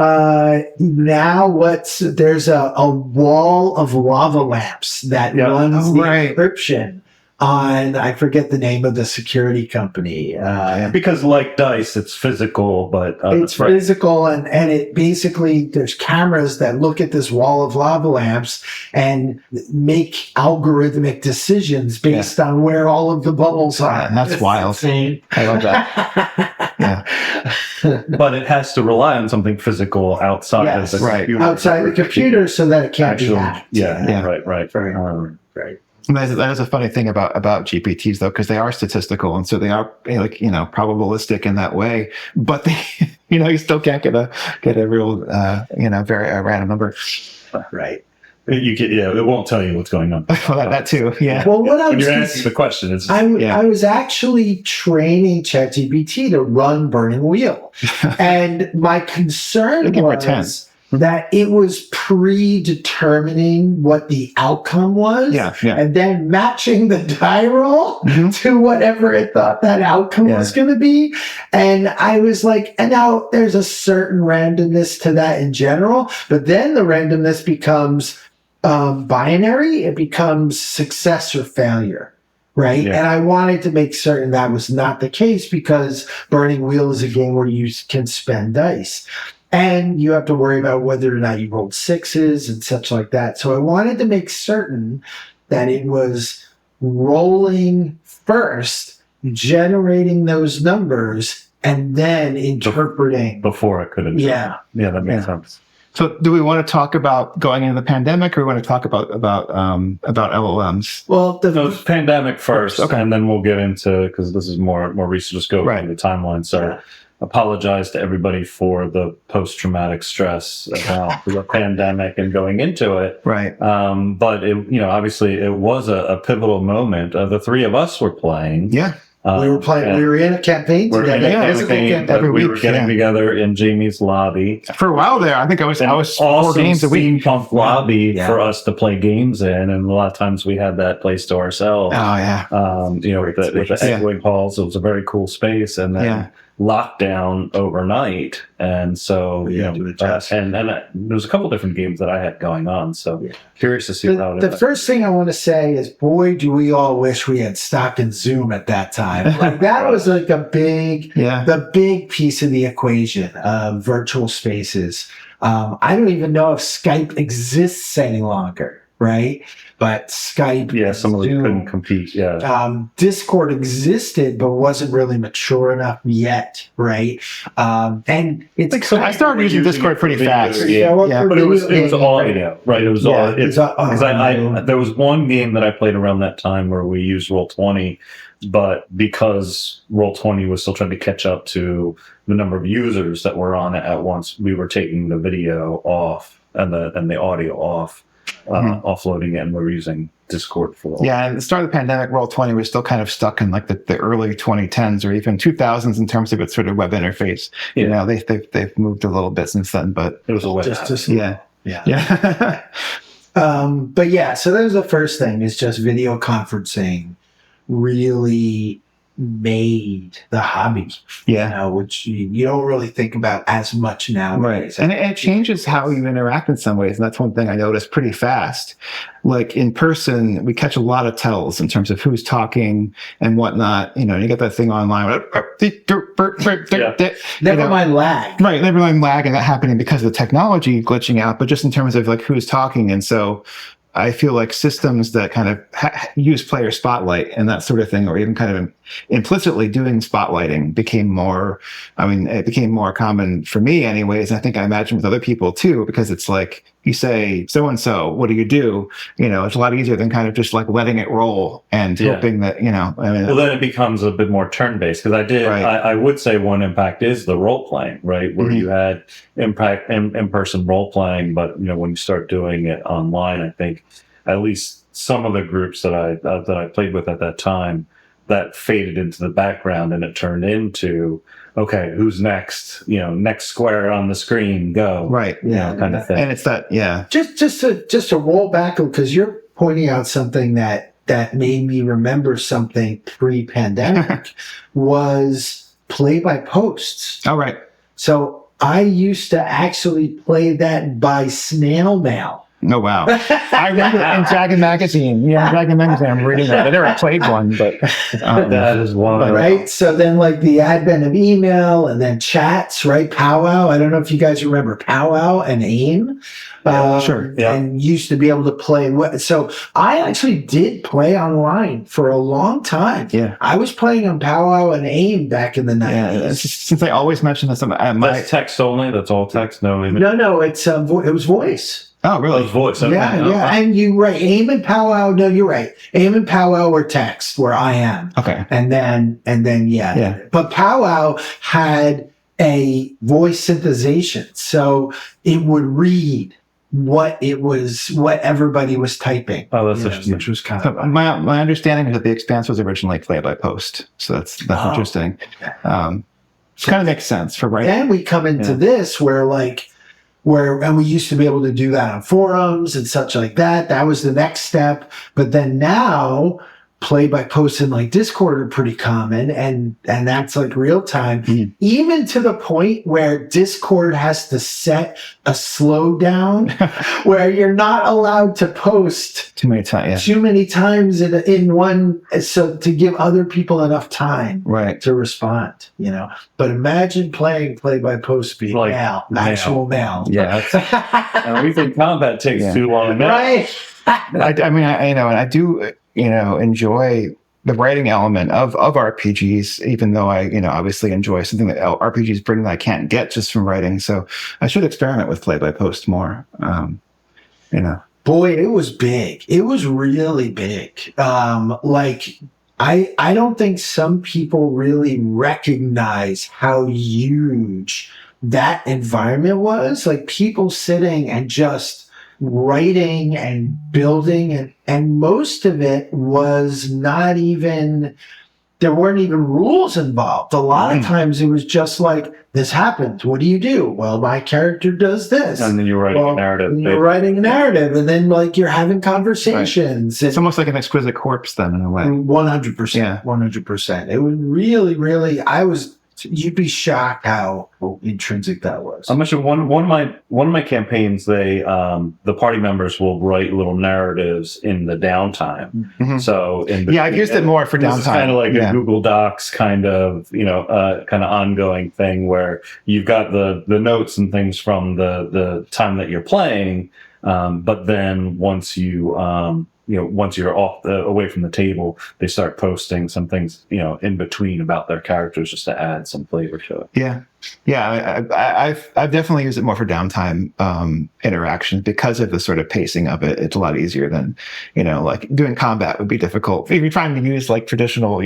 Speaker 4: Now there's a wall of lava lamps that runs the encryption on, I forget the name of the security company.
Speaker 2: Because like dice, it's physical, but
Speaker 4: it's physical, and it basically, there's cameras that look at this wall of lava lamps and make algorithmic decisions based on where all of the bubbles are.
Speaker 3: And that's wild.
Speaker 4: Insane.
Speaker 3: I love that.
Speaker 2: But it has to rely on something physical outside of the computer.
Speaker 4: Outside the computer, so that it can't be hacked.
Speaker 2: Right.
Speaker 4: Right.
Speaker 3: That is a funny thing about GPTs, though, because they are statistical, and so they are probabilistic in that way. But they, you still can't get a real very random number.
Speaker 4: Right.
Speaker 2: it won't tell you what's going on.
Speaker 3: Well, that too. Yeah.
Speaker 4: Well, what I
Speaker 2: When
Speaker 4: was
Speaker 2: you're asking the question, it's
Speaker 4: I was actually training ChatGPT to run Burning Wheel. And my concern was that it was predetermining what the outcome was and then matching the die roll to whatever it thought that outcome was going to be. And I was like, and now there's a certain randomness to that in general, but then the randomness becomes binary. It becomes success or failure. Right. Yeah. And I wanted to make certain that was not the case because Burning Wheel is a game where you can spend dice and you have to worry about whether or not you rolled sixes and such like that. So I wanted to make certain that it was rolling first, generating those numbers, and then interpreting.
Speaker 2: Before it could interpret. Yeah, that makes sense.
Speaker 3: So do we want to talk about going into the pandemic or we want to talk about LLMs?
Speaker 2: Well, the pandemic first, and then we'll get into, because this is more recent, just go through the timeline. So apologize to everybody for the post-traumatic stress about the pandemic and going into it. Right. But it, obviously it was a pivotal moment. The three of us were playing. Yeah.
Speaker 4: We were playing. We were in a campaign together.
Speaker 2: We were getting together in Jamie's lobby
Speaker 3: for a while there. I think I was
Speaker 2: awesome 4 games a week. Steampunk lobby for us to play games in, and a lot of times we had that place to ourselves. Oh yeah. With the Egg halls, it was a very cool space, and then lockdown overnight, and so and there was a couple different games that I had going on. So curious to see how
Speaker 4: the first thing I want to say is, boy, do we all wish we had stopped in Zoom at that time. Like that was like a big, the big piece of the equation of virtual spaces. I don't even know if Skype exists any longer. Right. But Skype,
Speaker 2: some of them couldn't compete.
Speaker 4: Discord existed, but wasn't really mature enough yet. Right. And it's
Speaker 3: I started using Discord pretty fast.
Speaker 2: But it was all audio, right? It was all because there was one game that I played around that time where we used Roll20, but because Roll20 was still trying to catch up to the number of users that were on it at once, we were taking the video off and the audio off. Offloading it, and we're using Discord for
Speaker 3: at the start of the pandemic, Roll20 was still kind of stuck in like the early 2010s or even 2000s in terms of its sort of web interface. They've moved a little bit since then, but
Speaker 2: it was a web
Speaker 4: but so that was the first thing, is just video conferencing really made the hobby, which you don't really think about as much nowadays.
Speaker 3: Right. And it changes how you interact in some ways. And that's one thing I noticed pretty fast. Like in person, we catch a lot of tells in terms of who's talking and whatnot. You get that thing online.
Speaker 4: Never mind lag.
Speaker 3: Right. Never mind lag and that happening because of the technology glitching out, but just in terms of like who's talking. And so I feel like systems that kind of use player spotlight and that sort of thing, or even kind of implicitly doing spotlighting became more common for me anyways. And I think I imagine with other people too, because it's like you say, so-and-so, what do you do? It's a lot easier than kind of just like letting it roll and hoping that,
Speaker 2: well, then it becomes a bit more turn-based, because I would say one impact is the role-playing, right? Where you had in-person role-playing, but, when you start doing it online, I think at least some of the groups that I played with at that time, that faded into the background and it turned into, okay, who's next? Next square on the screen, go.
Speaker 3: Right.
Speaker 2: Kind of thing.
Speaker 3: And it's that,
Speaker 4: Just to roll back, because you're pointing out something that made me remember something pre-pandemic was play by posts.
Speaker 3: Oh, right.
Speaker 4: So I used to actually play that by snail mail.
Speaker 3: Oh, wow. I remember in Dragon Magazine. Dragon Magazine, I'm reading that. I never played one, but
Speaker 2: that is one.
Speaker 4: Right? So then like the advent of email and then chats, right? Powwow. I don't know if you guys remember Powwow and AIM.
Speaker 3: Sure.
Speaker 4: Yeah. And used to be able to play. So I actually did play online for a long time.
Speaker 3: Yeah.
Speaker 4: I was playing on Powwow and AIM back in the 90s.
Speaker 3: Yeah, since I always mention this,
Speaker 2: that's text only? That's all text? No,
Speaker 4: it's it was voice.
Speaker 3: Oh, really?
Speaker 2: Voice.
Speaker 4: Yeah. And you're right. AIM and Powwow. No, you're right. AIM and Powwow were text, where I am.
Speaker 3: Okay.
Speaker 4: And then, But Powwow had a voice synthesization, so it would read what everybody was typing.
Speaker 2: Oh, that's interesting.
Speaker 4: Which was kind
Speaker 3: So
Speaker 4: of
Speaker 3: my understanding is that The Expanse was originally play by post. So that's interesting. It kind of makes sense for writing.
Speaker 4: And we come into this where and we used to be able to do that on forums and such like that. That was the next step. But then now play by post in like Discord are pretty common, and that's like real time, even to the point where Discord has to set a slowdown where you're not allowed to post
Speaker 3: too many times
Speaker 4: in one, so to give other people enough time to respond, But imagine playing play by post being
Speaker 2: like
Speaker 4: actual mail.
Speaker 2: And we think combat takes too long,
Speaker 4: right?
Speaker 3: I do enjoy the writing element of RPGs, even though I obviously enjoy something that RPGs bring that I can't get just from writing. So I should experiment with play by post more.
Speaker 4: Boy, it was big. It was really big. I don't think some people really recognize how huge that environment was. Like people sitting and just writing and building, and most of it was not even, there weren't even rules involved. A lot of times it was just like, this happens. What do you do? Well, my character does this.
Speaker 2: And then you're writing a narrative.
Speaker 4: You're writing a narrative, and then like you're having conversations.
Speaker 3: It's almost like an exquisite corpse then in a way.
Speaker 4: 100%. 100%. It was really, really, you'd be shocked how intrinsic that was.
Speaker 2: I'm not sure. One of my campaigns, the party members will write little narratives in the downtime.
Speaker 3: Mm-hmm.
Speaker 2: So
Speaker 3: I've used it more for downtime.
Speaker 2: It's kind of like a Google Docs kind of ongoing thing where you've got the notes and things from the time that you're playing, but then once once you're away from the table, they start posting some things, in between about their characters just to add some flavor to it. I've
Speaker 3: definitely used it more for downtime interactions because of the sort of pacing of it. It's a lot easier than, like doing combat would be difficult. If you're trying to use like traditional,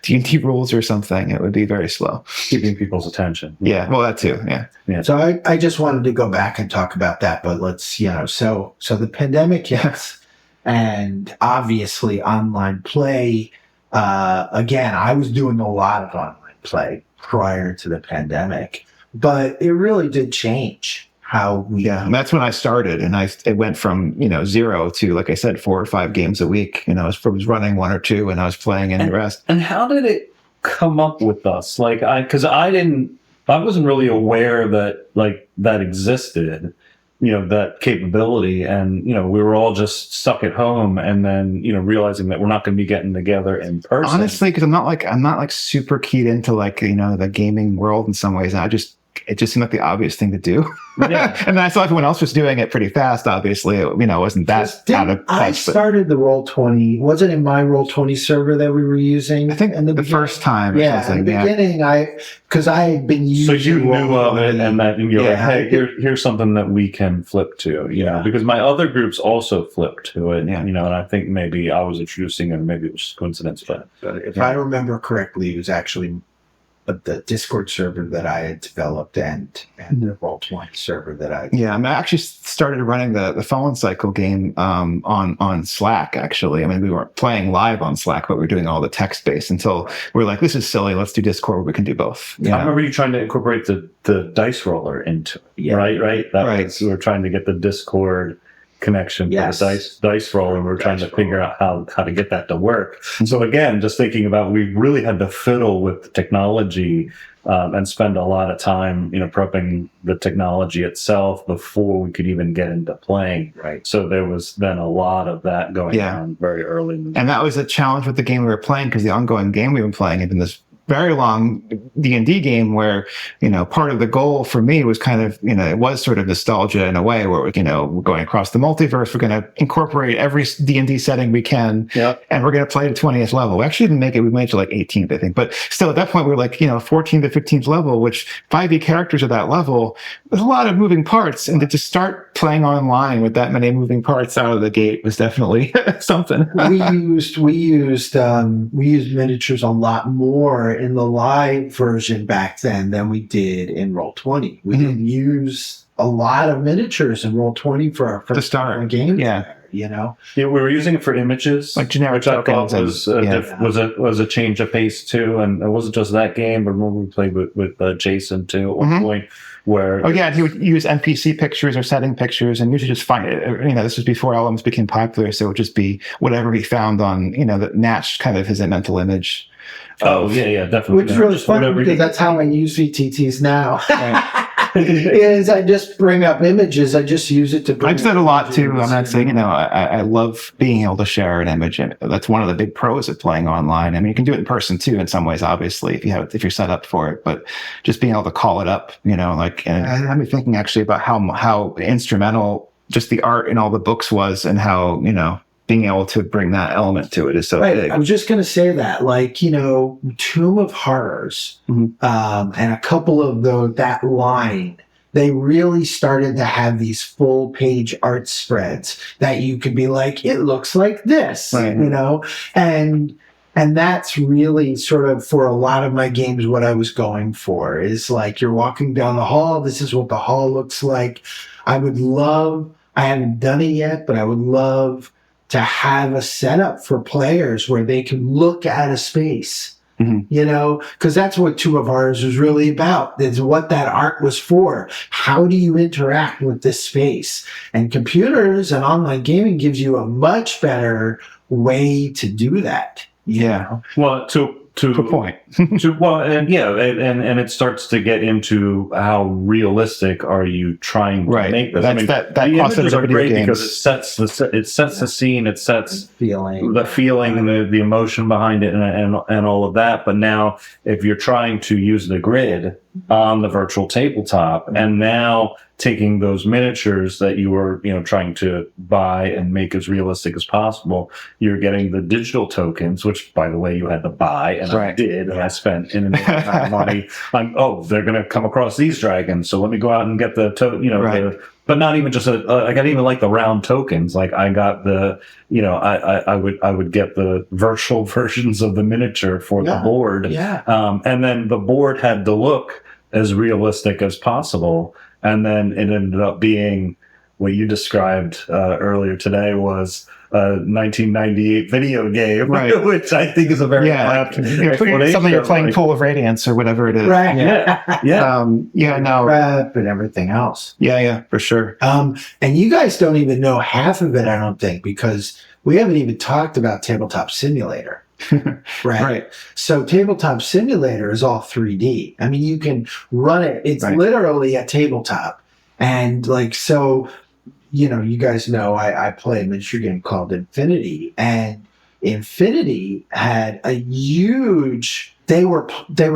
Speaker 3: D&D rules or something, it would be very slow.
Speaker 2: Keeping people's attention.
Speaker 3: Yeah, well, that too. Yeah.
Speaker 4: So I just wanted to go back and talk about that, but let's, so the pandemic hits. And obviously online play, again, I was doing a lot of online play prior to the pandemic, but it really did change how we...
Speaker 3: And that's when I started, and it went from, 0 to, like I said, 4 or 5 games a week. I was running 1 or 2 and I was playing in the rest.
Speaker 2: And how did it come up with us? Like, because I wasn't really aware that that existed. That capability, and we were all just stuck at home, and then realizing that we're not going to be getting together in person.
Speaker 3: Honestly, because I'm not super keyed into the gaming world in some ways. It just seemed like the obvious thing to do. Yeah. And I saw everyone else was doing it pretty fast. Obviously, it wasn't that out of touch.
Speaker 4: I started the Roll20. Was it in my Roll20 server that we were using?
Speaker 3: I think the first time.
Speaker 4: Yeah, in the beginning, because I had been using.
Speaker 2: So you knew of it, and that you're like, hey, here's something that we can flip to. Because my other groups also flipped to it. And I think maybe I was introducing it, or maybe it was just coincidence. But
Speaker 4: if I remember correctly, it was actually the Discord server that I had developed and the Roll20 server that I...
Speaker 3: I actually started running the phone cycle game on Slack, actually. We weren't playing live on Slack, but we were doing all the text-based until we were like, this is silly, let's do Discord where we can do both.
Speaker 2: I remember you trying to incorporate the dice roller into it, right? We were trying to get the Discord connection for the dice roll, and we're trying to figure out how to get that to work. So again, just thinking about, we really had to fiddle with the technology and spend a lot of time prepping the technology itself before we could even get into playing. Right. So there was then a lot of that going on very early.
Speaker 3: And that was a challenge with the game we were playing, because the ongoing game we were playing had been this very long D&D game where, part of the goal for me was kind of, it was sort of nostalgia in a way where, we're going across the multiverse, we're going to incorporate every D&D setting we can, and we're going to play to 20th level. We actually didn't make it, we made it to like 18th, I think. But still, at that point, we were like, 14th to 15th level, which 5e characters at that level, there's a lot of moving parts. And to just start playing online with that many moving parts out of the gate was definitely something.
Speaker 4: we used miniatures a lot more in the live version back then than we did in Roll20. We didn't use a lot of miniatures in Roll20 for
Speaker 3: To start.
Speaker 4: a game.
Speaker 3: Yeah.
Speaker 4: You know,
Speaker 2: Yeah, we were using it for images,
Speaker 3: Like generic
Speaker 2: which I thought
Speaker 3: tokens
Speaker 2: was a change of pace too, and it wasn't just that game, but when we played with Jason too at one point, where
Speaker 3: he would use NPC pictures or setting pictures, and usually just find it. This was before LLMs became popular, so it would just be whatever he found on that matched kind of his mental image.
Speaker 2: Definitely.
Speaker 4: which is really fun because that's how I use VTTs now. Is I just bring up images. I just use it to bring
Speaker 3: I've said a lot too. I'm not saying, I love being able to share an image. And that's one of the big pros of playing online. I mean, you can do it in person too, in some ways, obviously, if you're set up for it, but just being able to call it up, and I had me thinking actually about how instrumental just the art in all the books was, and how, being able to bring that element to it is so big.
Speaker 4: I was just going to say that, Tomb of Horrors, and a couple of that line, they really started to have these full page art spreads that you could be like, it looks like this, and that's really sort of, for a lot of my games, what I was going for is like, you're walking down the hall. This is what the hall looks like. I haven't done it yet, but I would love to have a setup for players where they can look at a space, because that's what Tomb of Horrors was really about. That's what that art was for. How do you interact with this space? And computers and online gaming gives you a much better way to do that.
Speaker 2: Well, to
Speaker 3: a point.
Speaker 2: and it starts to get into how realistic are you trying to make this.
Speaker 3: That
Speaker 2: the images are great
Speaker 3: games.
Speaker 2: because it sets the scene, it sets
Speaker 4: the
Speaker 2: feeling and the emotion behind it, and all of that. But now, if you're trying to use the grid on the virtual tabletop, and now taking those miniatures that you were trying to buy and make as realistic as possible, you're getting the digital tokens, which, by the way, you had to buy, and I did, and I spent an amount of money on, they're going to come across these dragons, so let me go out and get the but not even just I didn't even like the round tokens. Like, I got the I would get the virtual versions of the miniature for the board, and then the board had to look as realistic as possible. And then it ended up being what you described earlier today was a 1998 video game, which I think is a very apt explanation.
Speaker 3: Something you're playing Pool of Radiance or whatever it is.
Speaker 4: Right.
Speaker 3: Prep
Speaker 4: and everything else.
Speaker 3: Yeah, for sure.
Speaker 4: And you guys don't even know half of it, I don't think, because we haven't even talked about Tabletop Simulator. Right. So Tabletop Simulator is all 3D. I mean, you can run it. It's literally a tabletop. And you guys know I play a miniature game called Infinity, and Infinity had a huge, they were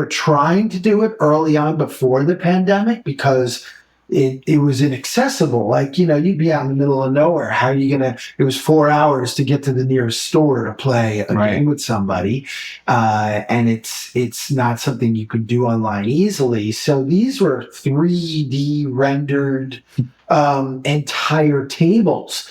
Speaker 4: trying to do it early on before the pandemic because it was inaccessible. Like, you'd be out in the middle of nowhere. How are you going to, it was 4 hours to get to the nearest store to play a game with somebody. And it's not something you could do online easily. So these were 3D rendered, entire tables.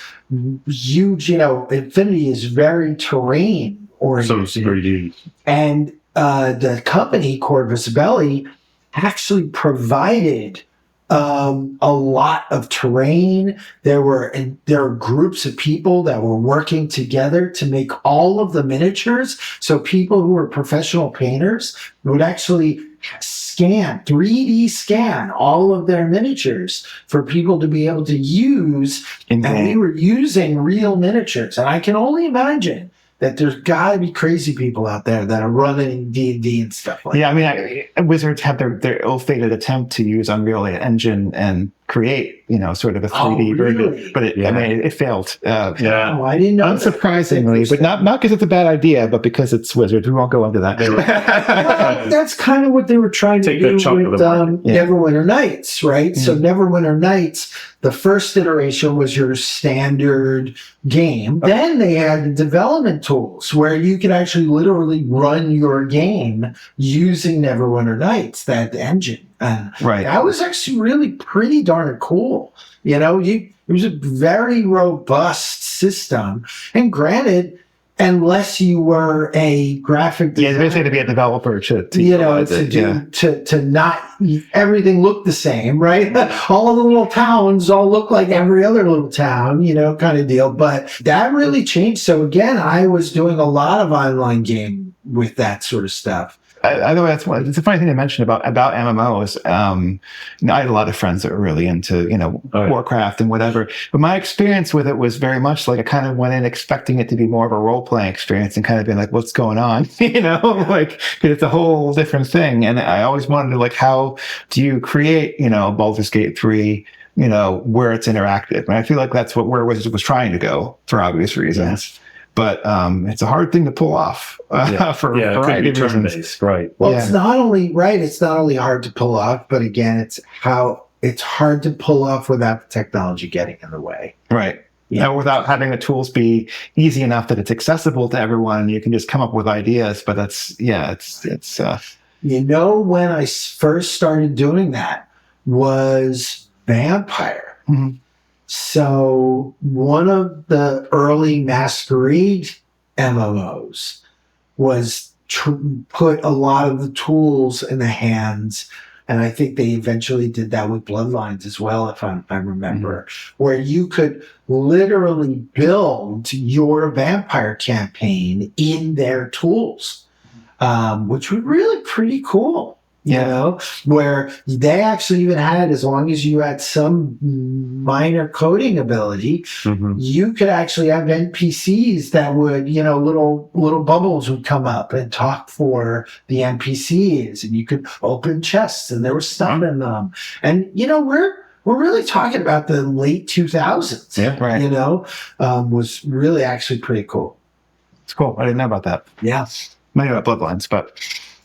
Speaker 4: Huge, Infinity is very terrain oriented.
Speaker 2: So it's 3D.
Speaker 4: And, the company, Corvus Belli, actually provided a lot of terrain. There were groups of people that were working together to make all of the miniatures. So people who were professional painters would actually 3D scan all of their miniatures for people to be able to use. And we were using real miniatures. And I can only imagine that there's got to be crazy people out there that are running D&D and stuff like that.
Speaker 3: Yeah, I mean, Wizards had their ill-fated attempt to use Unreal Engine and create, sort of a 3D version, but it failed.
Speaker 4: I didn't know.
Speaker 3: Unsurprisingly, but not because it's a bad idea, but because it's Wizards. We won't go into that.
Speaker 4: That's kind of what they were trying to do with Neverwinter Nights, right? So Neverwinter Nights, the first iteration was your standard game. Then they had development tools where you could actually literally run your game using Neverwinter Nights, that engine. That was actually really pretty darn cool. It was a very robust system. And granted, unless you were a graphic designer.
Speaker 3: Yeah, basically to be a developer to
Speaker 4: to not everything looked the same, right? All of the little towns all look like every other little town, kind of deal. But that really changed. So again, I was doing a lot of online game with that sort of stuff.
Speaker 3: By the way, it's a funny thing to mention about MMOs. I had a lot of friends that were really into, Warcraft and whatever. But my experience with it was very much like I kind of went in expecting it to be more of a role-playing experience and kind of being like, what's going on? Because it's a whole different thing. And I always wanted to, how do you create, Baldur's Gate 3, where it's interactive? And I feel like that's where Wizards was trying to go for obvious reasons. Yeah. But it's a hard thing to pull off for a variety of reasons.
Speaker 2: Right.
Speaker 4: Well, it's not only hard to pull off, but again, it's hard to pull off without the technology getting in the way.
Speaker 3: Right. Yeah. Without having the tools be easy enough that it's accessible to everyone, you can just come up with ideas. But it's.
Speaker 4: When I first started doing that was Vampire. Mm-hmm. So one of the early Masquerade MMOs was put a lot of the tools in the hands, and I think they eventually did that with Bloodlines as well, if I remember, where you could literally build your vampire campaign in their tools, which was really pretty cool. Where they actually even had, as long as you had some minor coding ability, you could actually have NPCs that would, little bubbles would come up and talk for the NPCs, and you could open chests and there was stuff in them. And, we're really talking about the late 2000s.
Speaker 3: Yeah, right.
Speaker 4: Was really actually pretty cool.
Speaker 3: It's cool. I didn't know about that.
Speaker 4: Yeah.
Speaker 3: Maybe about Bloodlines, but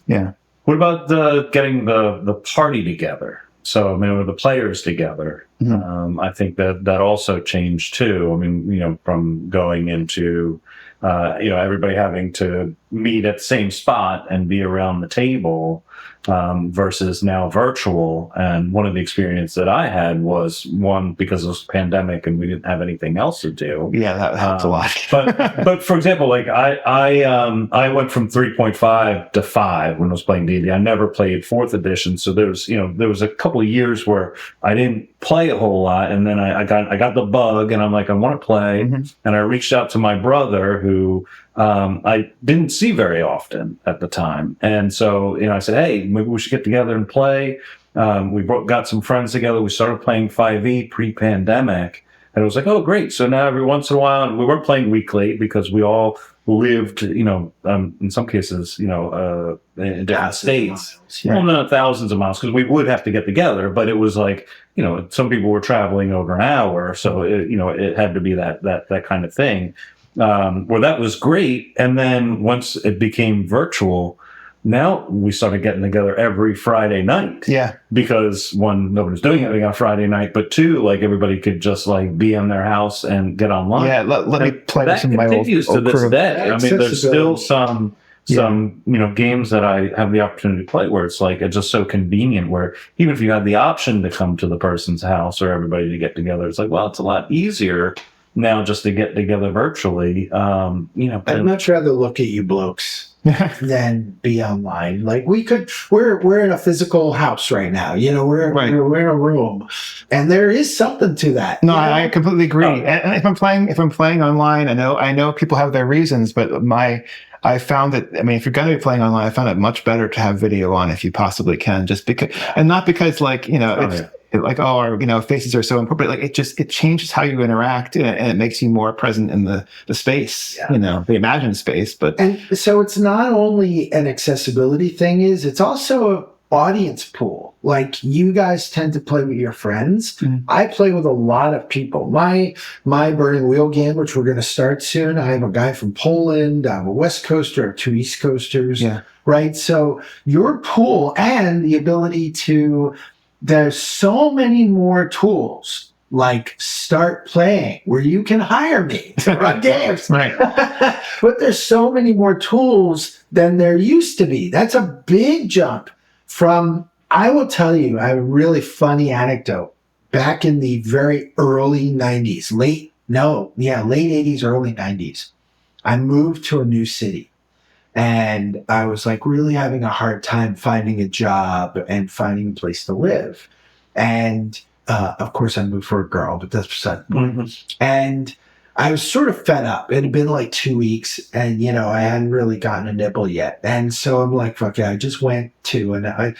Speaker 3: yeah.
Speaker 2: What about getting the party together? So, the players together. Mm-hmm. I think that also changed too. From going into, everybody having to meet at the same spot and be around the table versus now virtual. And one of the experiences that I had was one, because it was a pandemic and we didn't have anything else to do.
Speaker 3: Yeah, that helped a lot.
Speaker 2: but for example, I went from 3.5 to 5 when I was playing D&D. I never played 4th edition, so there was a couple of years where I didn't play a whole lot, and then I got the bug, and I'm like, I want to play, and I reached out to my brother who I didn't see very often at the time. And so, I said, hey, maybe we should get together and play. We got some friends together. We started playing 5e pre-pandemic. And it was like, oh, great. So now every once in a while, and we weren't playing weekly because we all lived, in some cases, in different states. Well, not thousands of miles, because we would have to get together. But it was like, some people were traveling over an hour. So, it had to be that kind of thing. Well, that was great. And then once it became virtual, now we started getting together every Friday night.
Speaker 3: Yeah.
Speaker 2: Because one, nobody's doing anything on Friday night, but two, everybody could just be in their house and get online.
Speaker 3: Yeah. Let me play with some of my old
Speaker 2: continues to this day. There's still some games that I have the opportunity to play where it's it's just so convenient, where even if you had the option to come to the person's house or everybody to get together, it's it's a lot easier now just to get together virtually.
Speaker 4: I'd much rather look at you blokes than be online. We're in a physical house right now. We're in a room, and there is something to that.
Speaker 3: No, I completely agree. And if I'm playing online, I know people have their reasons, but I found that, if you're going to be playing online, I found it much better to have video on if you possibly can, just because, and not because faces are so important, but it changes how you interact, and it makes you more present in the space, the imagined space.
Speaker 4: And so it's not only an accessibility thing, it's also an audience pool. You guys tend to play with your friends. Mm-hmm. I play with a lot of people. My Burning Wheel game, which we're going to start soon, I have a guy from Poland, I have a West Coaster, I have 2 East Coasters. Yeah. Right. So your pool and the ability to, there's so many more tools Start Playing, where you can hire me to run games.
Speaker 3: Right.
Speaker 4: But there's so many more tools than there used to be. That's a big jump from, I will tell you, I have a really funny anecdote. Back in the very early 90s, late 80s, early 90s, I moved to a new city. And I was like really having a hard time finding a job and finding a place to live. And of course, I moved for a girl, but that's beside the point. And I was sort of fed up. It had been like 2 weeks, and I hadn't really gotten a nibble yet. And so I'm like, fuck yeah, I just went to, and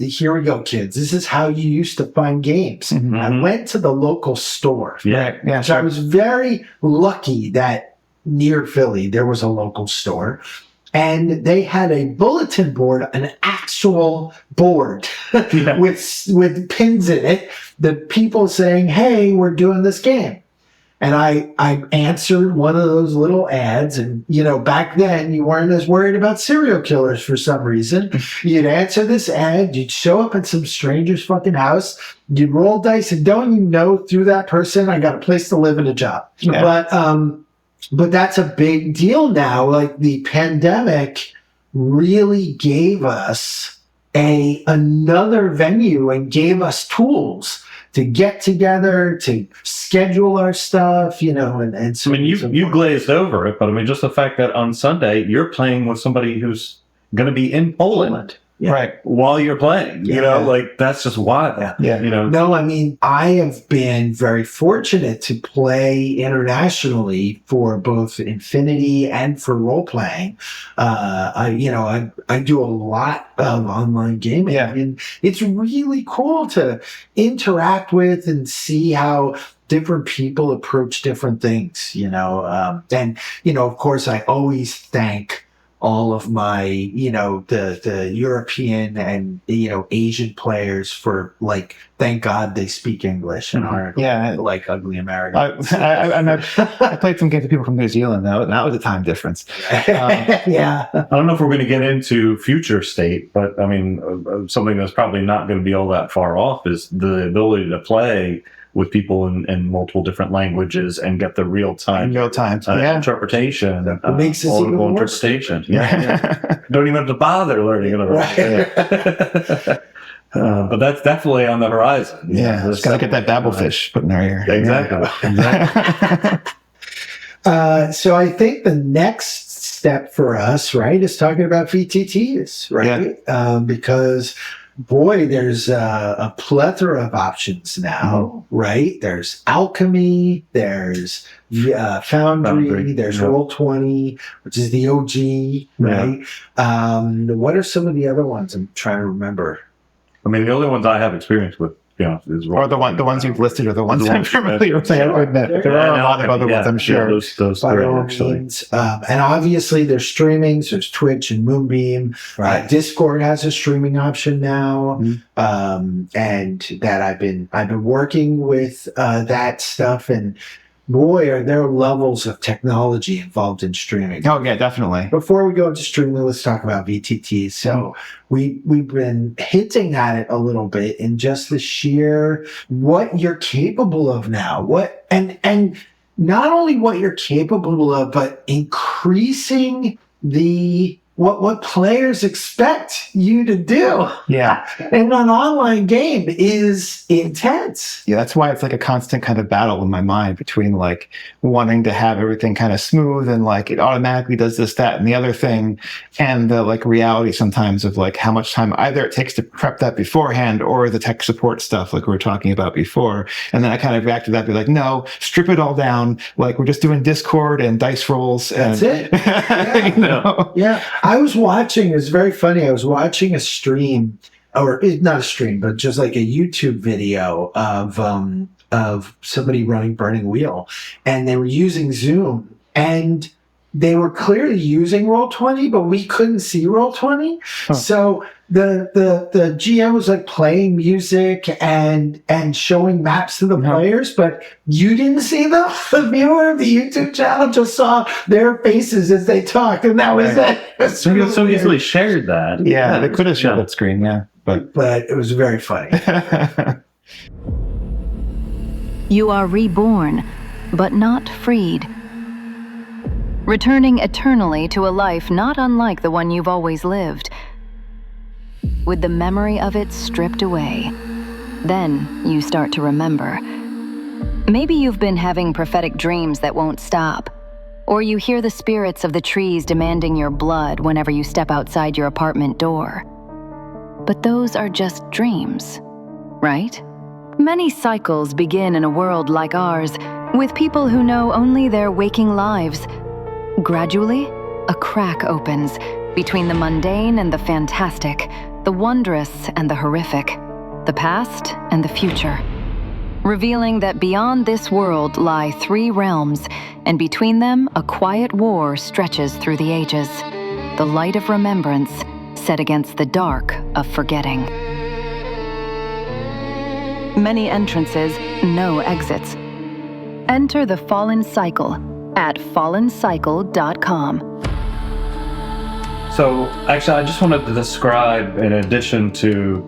Speaker 4: here we go, kids. This is how you used to find games.
Speaker 3: Mm-hmm.
Speaker 4: I went to the local store.
Speaker 3: Yeah.
Speaker 4: So I was very lucky that near Philly there was a local store. And they had a bulletin board, an actual board with pins in it, the people saying, hey, we're doing this game. And I answered one of those little ads. And, back then you weren't as worried about serial killers for some reason. You'd answer this ad, you'd show up at some stranger's fucking house, you'd roll dice, and don't you know through that person, I got a place to live and a job. Yeah. But that's a big deal now. Like the pandemic really gave us another venue and gave us tools to get together, to schedule our stuff, and so.
Speaker 2: I mean, you glazed over it, but I mean, just the fact that on Sunday you're playing with somebody who's going to be in Poland.
Speaker 4: Yeah.
Speaker 3: Right.
Speaker 2: While you're playing, that's just wild.
Speaker 3: Yeah.
Speaker 4: No, I mean, I have been very fortunate to play internationally for both Infinity and for role playing. I do a lot of online gaming, and it's really cool to interact with and see how different people approach different things, and of course I always thank all of my, the European and, Asian players for thank God they speak English and aren't like ugly Americans.
Speaker 3: I played some games with people from New Zealand, though, and that was a time difference.
Speaker 4: Yeah.
Speaker 2: I don't know if we're going to get into future state, but I mean, something that's probably not going to be all that far off is the ability to play with people in multiple different languages and get the real-time interpretation.
Speaker 4: It makes it even more
Speaker 2: interpretation. Don't even have to bother learning it. But that's definitely on the horizon.
Speaker 3: Yeah, just got to get that babblefish put in our ear.
Speaker 2: Exactly.
Speaker 4: So I think the next step for us, right, is talking about VTTs, right? Yeah. Because boy, there's a plethora of options now, right? There's Alchemy, there's Foundry, there's Roll20, which is the OG, right? What are some of the other ones? I'm trying to remember.
Speaker 2: I mean, the only ones I have experience with, is
Speaker 3: or the ones you've listed are the ones I'm familiar with. There are a lot of other ones, I'm sure.
Speaker 2: Those three, actually.
Speaker 4: And obviously there's streamings, there's Twitch and Moonbeam. Right. Discord has a streaming option now. And that I've been working with that stuff, and boy, are there levels of technology involved in streaming.
Speaker 3: Oh, yeah, definitely.
Speaker 4: Before we go into streaming, let's talk about VTTs. So we've been hinting at it a little bit in just the sheer what you're capable of now. And not only what you're capable of, but increasing what players expect you to do.
Speaker 3: Yeah.
Speaker 4: And an online game is intense.
Speaker 3: Yeah, that's why it's like a constant kind of battle in my mind between wanting to have everything kind of smooth and it automatically does this, that, and the other thing, and the reality sometimes of how much time either it takes to prep that beforehand or the tech support stuff we were talking about before. And then I kind of react to that, be like, no, strip it all down. We're just doing Discord and dice rolls. And,
Speaker 4: that's it. Yeah. Yeah. I was watching, it was very funny. I was watching a stream, or not a stream, but just a YouTube video of somebody running Burning Wheel, and they were using Zoom, and they were clearly using Roll20, but we couldn't see Roll20. Huh. So the GM was playing music and showing maps to the players, but you didn't see them. The viewer of the YouTube channel just saw their faces as they talked, and that was it.
Speaker 2: So easily shared that.
Speaker 3: Yeah, they could have shared that screen,
Speaker 4: but it was very funny.
Speaker 5: You are reborn, but not freed. Returning eternally to a life not unlike the one you've always lived, with the memory of it stripped away. Then you start to remember. Maybe you've been having prophetic dreams that won't stop. Or you hear the spirits of the trees demanding your blood whenever you step outside your apartment door. But those are just dreams, right? Many cycles begin in a world like ours, with people who know only their waking lives. Gradually, a crack opens between the mundane and the fantastic, the wondrous and the horrific, the past and the future, revealing that beyond this world lie 3 realms, and between them a quiet war stretches through the ages, the light of remembrance set against the dark of forgetting. Many entrances, no exits. Enter the Fallen Cycle at fallencycle.com.
Speaker 2: So actually, I just wanted to describe, in addition to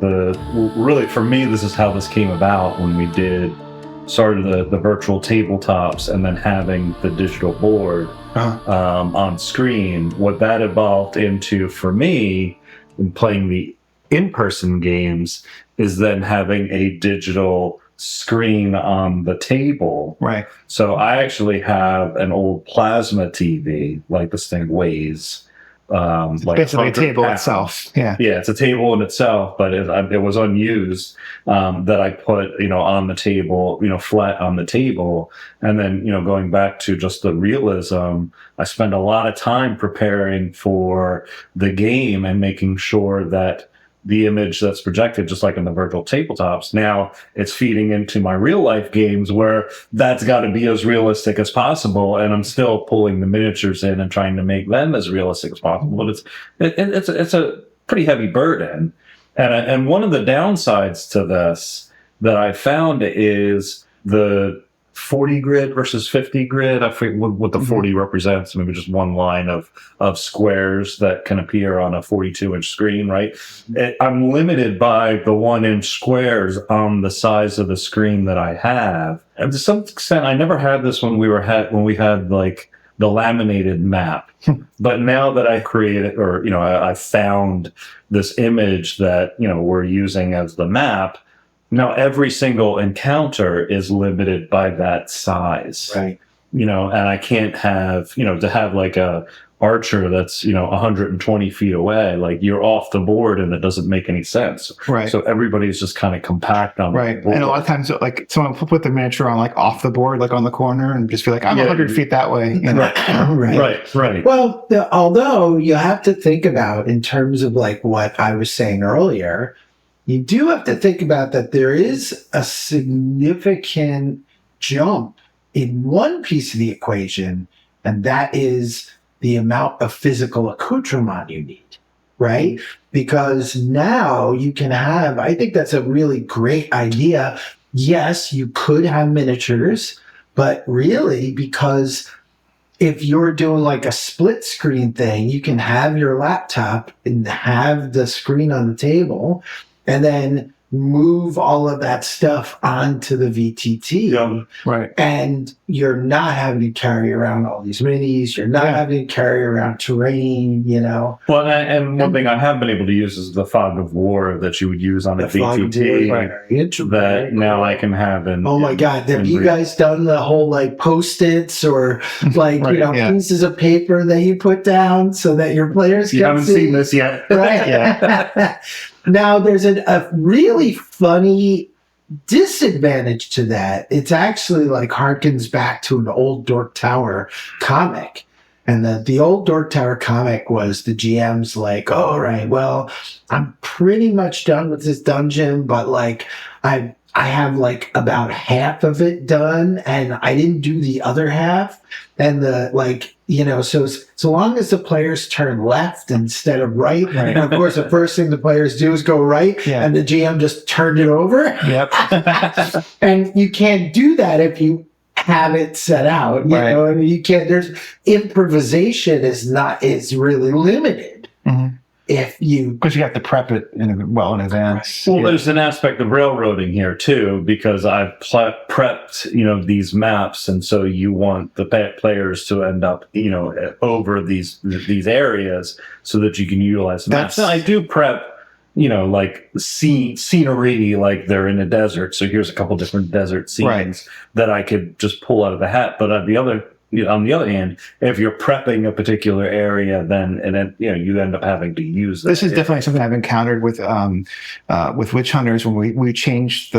Speaker 2: really for me, this is how this came about when we started the virtual tabletops and then having the digital board on screen. What that evolved into for me in playing the in-person games is then having a digital screen on the table.
Speaker 3: Right.
Speaker 2: So I actually have an old plasma TV, like this thing weighs. Like
Speaker 3: basically a table
Speaker 2: pounds.
Speaker 3: itself. Yeah.
Speaker 2: Yeah, it's a table in itself, but it was unused, that I put, on the table, flat on the table. And then, going back to just the realism, I spend a lot of time preparing for the game and making sure that the image that's projected, just like in the virtual tabletops, now it's feeding into my real life games where that's got to be as realistic as possible. And I'm still pulling the miniatures in and trying to make them as realistic as possible. But it's a pretty heavy burden. And one of the downsides to this that I found is the 40 grid versus 50 grid. I forget what the 40 represents. Maybe just one line of squares that can appear on a 42-inch screen, right? I'm limited by the 1-inch squares on the size of the screen that I have. And to some extent, I never had this when we had like the laminated map. But now that I created, or I found this image that we're using as the map. Now, every single encounter is limited by that size,
Speaker 4: Right.
Speaker 2: And I can't have, to have like a archer that's, 120 feet away, like you're off the board and it doesn't make any sense.
Speaker 3: Right.
Speaker 2: So everybody's just kind of compact on
Speaker 3: Right.
Speaker 2: the board.
Speaker 3: And a lot of times, like someone will put the miniature on like off the board, like on the corner, and just be like, I'm 100 feet that way.
Speaker 2: Right.
Speaker 4: Well, although you have to think about, in terms of like what I was saying earlier, you do have to think about that there is a significant jump in one piece of the equation, and that is the amount of physical accoutrement you need, right? Because now you can have, I think that's a really great idea. Yes, you could have miniatures, but really, because if you're doing like a split screen thing, you can have your laptop and have the screen on the table, and then move all of that stuff onto the VTT.
Speaker 2: Yeah,
Speaker 3: right.
Speaker 4: And you're not having to carry around all these minis. You're not having to carry around terrain,
Speaker 2: Well, and one thing I have been able to use is the fog of war that you would use on a VTT. That now I can have in.
Speaker 4: Oh my God. Have you guys done the whole like Post-its or like, pieces of paper that you put down so that your players can see?
Speaker 2: You haven't seen this yet.
Speaker 4: Right. Yeah. Now, there's a really funny disadvantage to that. It's actually like harkens back to an old Dork Tower comic. And the old Dork Tower comic was the GM's like, all right, well, I'm pretty much done with this dungeon, but like I have like about half of it done and I didn't do the other half. And so long as the players turn left instead of right. And of course, the first thing the players do is go right, and the GM just turned it over.
Speaker 3: Yep.
Speaker 4: And you can't do that if you have it set out. You know, I mean, you can't. There's improvisation is really limited.
Speaker 3: Mm-hmm.
Speaker 4: Because
Speaker 3: you have to prep it in advance.
Speaker 2: Well, there's an aspect of railroading here too, because I've prepped, these maps, and so you want the players to end up, over these areas so that you can utilize the maps. Now, I do prep, like scenery, like they're in a desert. So here's a couple different desert scenes that I could just pull out of the hat. But the other on the other hand, if you're prepping a particular area, then you end up having to use that.
Speaker 3: This is definitely something I've encountered with Witch Hunters when we changed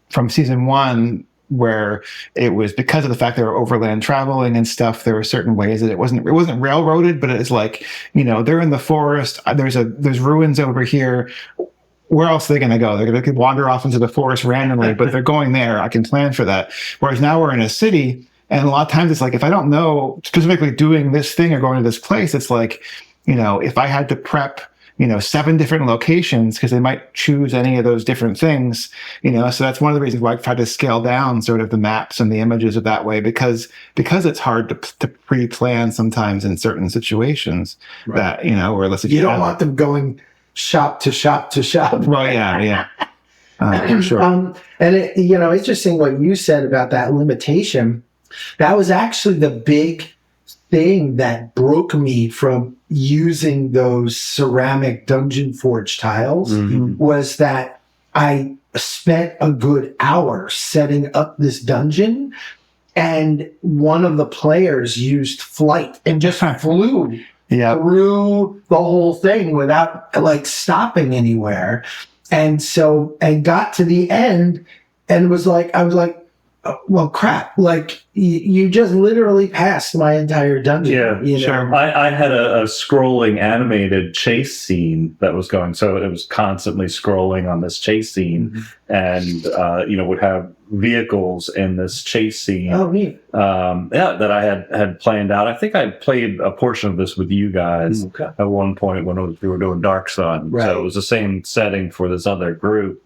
Speaker 3: from season 1, where it was because of the fact they were overland traveling and stuff. There were certain ways that it wasn't railroaded, but it's like, they're in the forest. There's ruins over here. Where else are they going to go? They're going to wander off into the forest randomly, but they're going there. I can plan for that. Whereas now we're in a city, and a lot of times it's like, if I don't know specifically doing this thing or going to this place, it's like, if I had to prep, 7 different locations, because they might choose any of those different things, so that's one of the reasons why I've tried to scale down sort of the maps and the images of that way, because it's hard to pre-plan sometimes in certain situations. Right. That, or unless
Speaker 4: you don't want them going shop to shop to shop.
Speaker 3: Well, yeah. For sure.
Speaker 4: And interesting what you said about that limitation. That was actually the big thing that broke me from using those ceramic Dungeon Forge tiles, was that I spent a good hour setting up this dungeon, and one of the players used flight and just flew through the whole thing without stopping anywhere. And got to the end and I was like, oh, well, crap. You just literally passed my entire dungeon.
Speaker 2: Yeah, sure. I had a scrolling animated chase scene that was going. So it was constantly scrolling on this chase scene, and, would have vehicles in this chase scene.
Speaker 4: Oh, neat.
Speaker 2: That I had planned out. I think I played a portion of this with you guys at one point when we were doing Dark Sun. Right. So it was the same setting for this other group.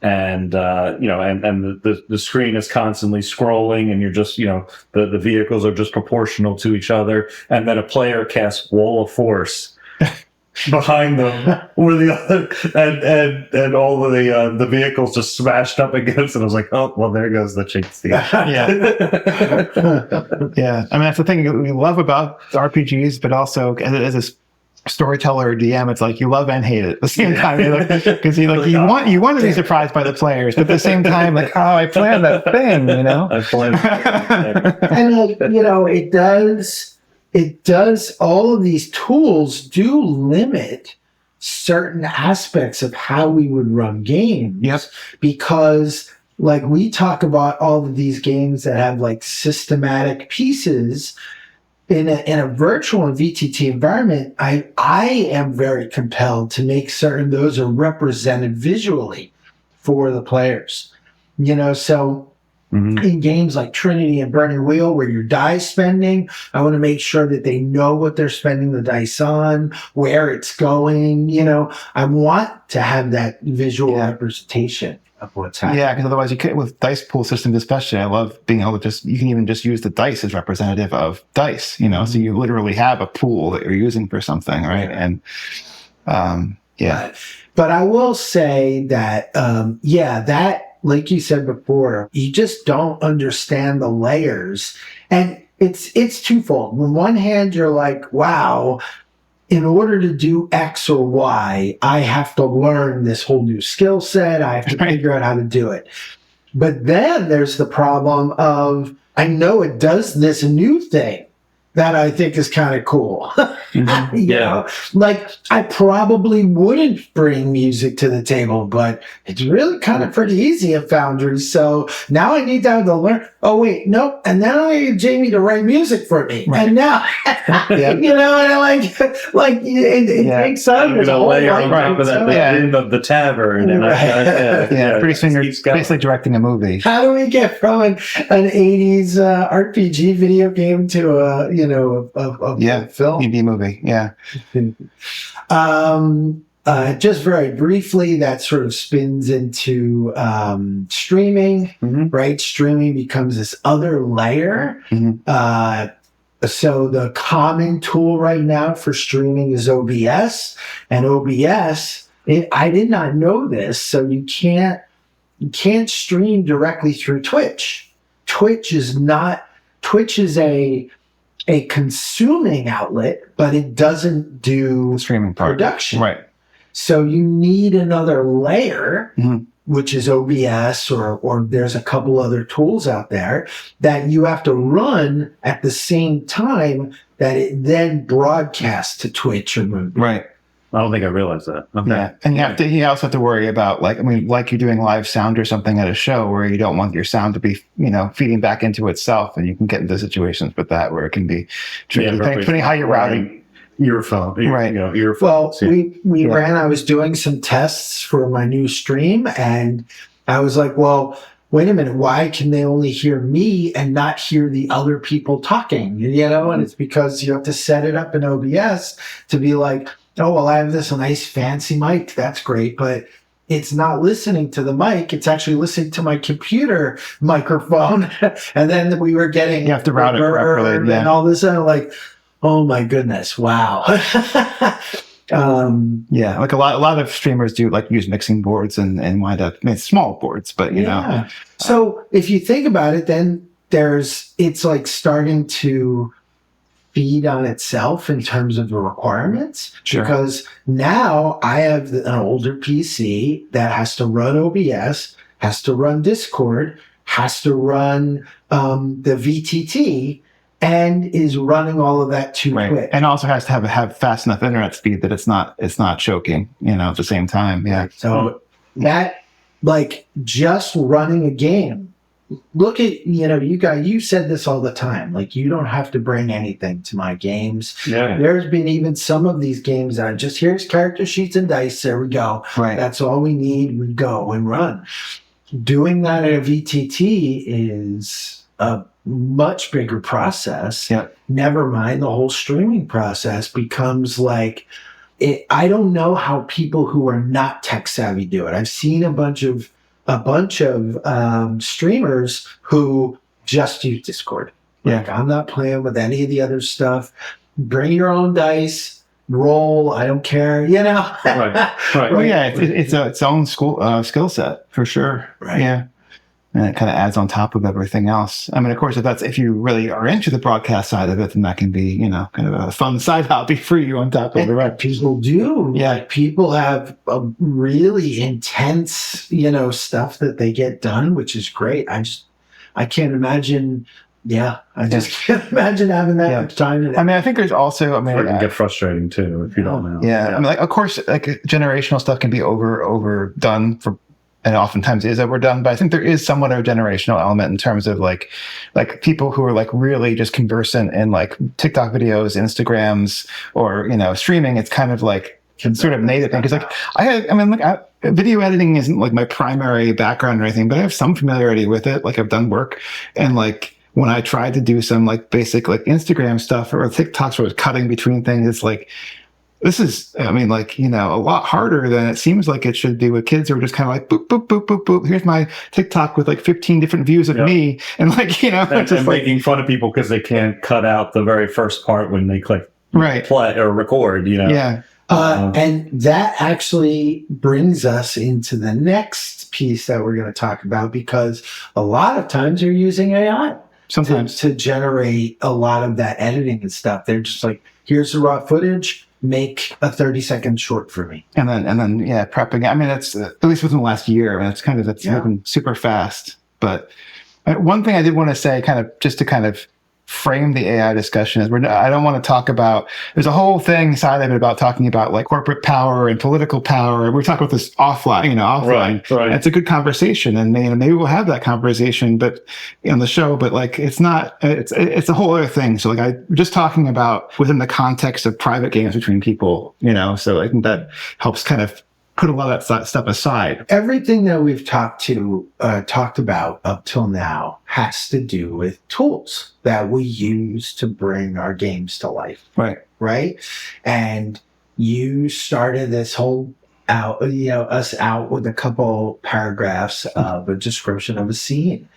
Speaker 2: And, the screen is constantly scrolling, and you're just, the vehicles are just proportional to each other. And then a player casts Wall of Force behind them, where the other, and all of the vehicles just smashed up against it. I was like, oh, well, there goes the chase scene.
Speaker 3: Yeah. I mean, that's the thing we love about RPGs, but also as a storyteller or DM, it's like you love and hate it at the same time, because you want to be surprised by the players, but at the same time, like, oh, I planned that thing,
Speaker 2: I planned
Speaker 4: and it does all of these tools do limit certain aspects of how we would run games.
Speaker 3: Yep.
Speaker 4: Because we talk about all of these games that have systematic pieces. In a virtual and VTT environment, I am very compelled to make certain those are represented visually for the players. So in games like Trinity and Burning Wheel, where you're dice spending, I want to make sure that they know what they're spending the dice on, where it's going. I want to have that visual representation of what's happening.
Speaker 3: Yeah, because otherwise you could, with dice pool systems especially, I love being able to you can even just use the dice as representative of dice, so you literally have a pool that you're using for something, right? And
Speaker 4: but I will say that that, like you said before, you just don't understand the layers, and it's twofold. On one hand, you're like, wow, in order to do X or Y, I have to learn this whole new skill set. I have to figure out how to do it. But then there's the problem of, I know it does this new thing that I think is kind of cool. You know? I probably wouldn't bring music to the table, but it's really kind of pretty easy in Foundry. So now I need to learn. Oh, wait, nope. And then I need Jamie to write music for me. Right. And now, and it takes up.
Speaker 2: There's a layer on top of that, the end of the tavern. And
Speaker 3: pretty soon you're basically directing a movie.
Speaker 4: How do we get from an 80s RPG video game to a film?
Speaker 3: TV movie,
Speaker 4: just very briefly, that sort of spins into streaming, right? Streaming becomes this other layer. So the common tool right now for streaming is OBS, and OBS, I did not know this, so you can't stream directly through Twitch. Twitch is a consuming outlet, but it doesn't do
Speaker 3: streaming part.
Speaker 4: Production.
Speaker 3: Right.
Speaker 4: So you need another layer which is OBS, or there's a couple other tools out there that you have to run at the same time that it then broadcasts to Twitch or Moon.
Speaker 3: Right.
Speaker 2: I don't think I realized that. Okay.
Speaker 3: Yeah, and you also have to worry about, like, I mean, like you're doing live sound or something at a show where you don't want your sound to be, feeding back into itself, and you can get into situations with that where it can be tricky, depending how you're routing.
Speaker 2: Earphone,
Speaker 3: right?
Speaker 2: Earphones.
Speaker 4: Well, we ran. I was doing some tests for my new stream, and I was like, well, wait a minute, why can they only hear me and not hear the other people talking? And it's because you have to set it up in OBS to be like, oh, well, I have this nice fancy mic. That's great. But it's not listening to the mic. It's actually listening to my computer microphone. And then we were getting,
Speaker 3: you have to route it properly,
Speaker 4: and all this. And I'm like, oh my goodness. Wow.
Speaker 3: Like a lot of streamers do like use mixing boards and wind up, small boards, but you know.
Speaker 4: So if you think about it, then it's like starting to feed on itself in terms of the requirements.
Speaker 3: Sure.
Speaker 4: Because now I have an older PC that has to run OBS, has to run Discord, has to run the VTT, and is running all of that too quick.
Speaker 3: And also has to have fast enough internet speed that it's not choking, at the same time. Yeah.
Speaker 4: So that, like, just running a game. Look at, you said this all the time. Like, you don't have to bring anything to my games.
Speaker 2: Yeah.
Speaker 4: There's been even some of these games that here's character sheets and dice. There we go.
Speaker 3: Right.
Speaker 4: That's all we need. We go and run. Doing that at a VTT is a much bigger process.
Speaker 3: Yeah.
Speaker 4: Never mind, the whole streaming process becomes like, I don't know how people who are not tech savvy do it. I've seen a bunch of streamers who just use Discord. Like, I'm not playing with any of the other stuff. Bring your own dice, roll. I don't care.
Speaker 2: Right.
Speaker 3: Well, yeah, it's its own skill set for sure.
Speaker 4: Right.
Speaker 3: Yeah. And it kind of adds on top of everything else. I mean, of course, if you really are into the broadcast side of it, then that can be, kind of a fun side hobby for you on top of the rest.
Speaker 4: People do.
Speaker 3: Yeah.
Speaker 4: Like, people have a really intense, stuff that they get done, which is great. I can't imagine. Yeah. I just can't imagine having that much time.
Speaker 3: I mean, I think there's also,
Speaker 2: it can get frustrating too if you don't know.
Speaker 3: Yeah. I mean, like, of course, like, generational stuff can be overdone and oftentimes is overdone, but I think there is somewhat of a generational element in terms of like people who are like really just conversant in like TikTok videos, Instagrams, or, streaming. It's kind of like sort of native thing. Cause like, video editing isn't like my primary background or anything, but I have some familiarity with it. Like, I've done work, and like, when I tried to do some like basic like Instagram stuff or TikToks where I was cutting between things, it's like, this is, a lot harder than it seems like it should be with kids who are just kind of like, boop, boop, boop, boop, boop. Here's my TikTok with like 15 different views of me. And like,
Speaker 2: and just making fun of people because they can't cut out the very first part when they click play or record,
Speaker 3: Yeah.
Speaker 4: And that actually brings us into the next piece that we're going to talk about, because a lot of times you're using AI.
Speaker 3: Sometimes
Speaker 4: to generate a lot of that editing and stuff. They're just like, here's the raw footage, make a 30-second short for me.
Speaker 3: And then prepping. I mean, that's at least within the last year. I mean, that's moving super fast. But one thing I did want to say, just to frame the AI discussion, is I don't want to talk about, there's a whole thing side of it about talking about like corporate power and political power. We're talking about this offline.
Speaker 2: Right.
Speaker 3: It's a good conversation, and maybe we'll have that conversation, but on the show. But like, it's not. It's a whole other thing. So like, I'm just talking about within the context of private games between people. So I think that helps kind of put a lot of that stuff aside.
Speaker 4: Everything that we've talked about up till now has to do with tools that we use to bring our games to life. Right. And you started this whole us out with a couple paragraphs of a description of a scene.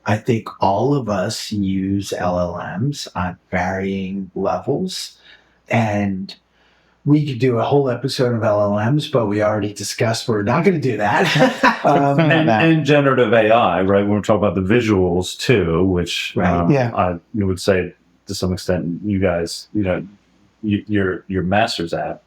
Speaker 4: I think all of us use LLMs on varying levels, and we could do a whole episode of LLMs, but we already discussed we're not going to do that.
Speaker 2: And generative AI, right? When we're talking about the visuals too, which I would say to some extent, you guys, you're masters at.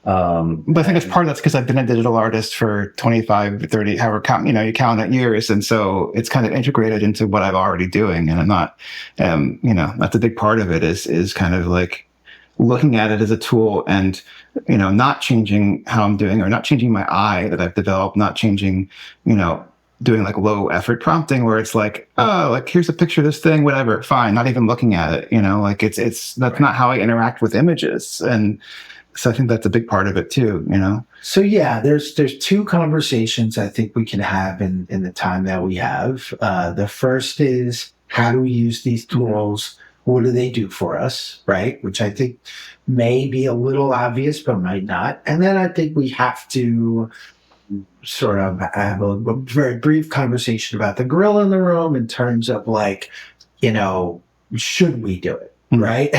Speaker 3: But I think it's part of that's because I've been a digital artist for 25, 30, however count, you count it years. And so it's kind of integrated into what I'm already doing. And I'm not, that's a big part of it is kind of like looking at it as a tool and, not changing how I'm doing or not changing my eye that I've developed, not changing, doing like low effort prompting where it's like, oh, like here's a picture of this thing, whatever, fine. Not even looking at it, like that's not how I interact with images. And so I think that's a big part of it too,
Speaker 4: So yeah, there's two conversations I think we can have in the time that we have. The first is, how do we use these tools? What do they do for us, right? Which I think may be a little obvious, but might not. And then I think we have to sort of have a very brief conversation about the gorilla in the room in terms of like, should we do it, right?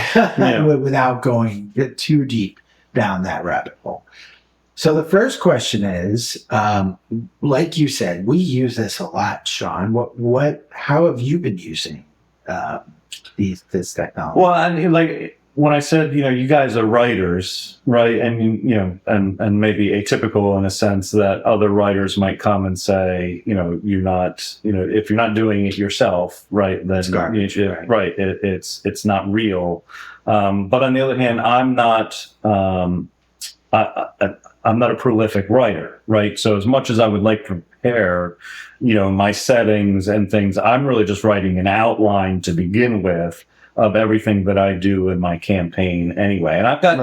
Speaker 4: Without going too deep down that rabbit hole. So the first question is, like you said, we use this a lot, Sean. How have you been using this technology?
Speaker 2: Well, I mean, like when I said, you guys are writers, right? And and maybe atypical in a sense that other writers might come and say, you're not, if you're not doing it yourself, right? Then
Speaker 4: It's garbage, right.
Speaker 2: It's not real. But on the other hand, I'm not a prolific writer, right? So as much as I would like to prepare, my settings and things, I'm really just writing an outline to begin with of everything that I do in my campaign anyway. And I've got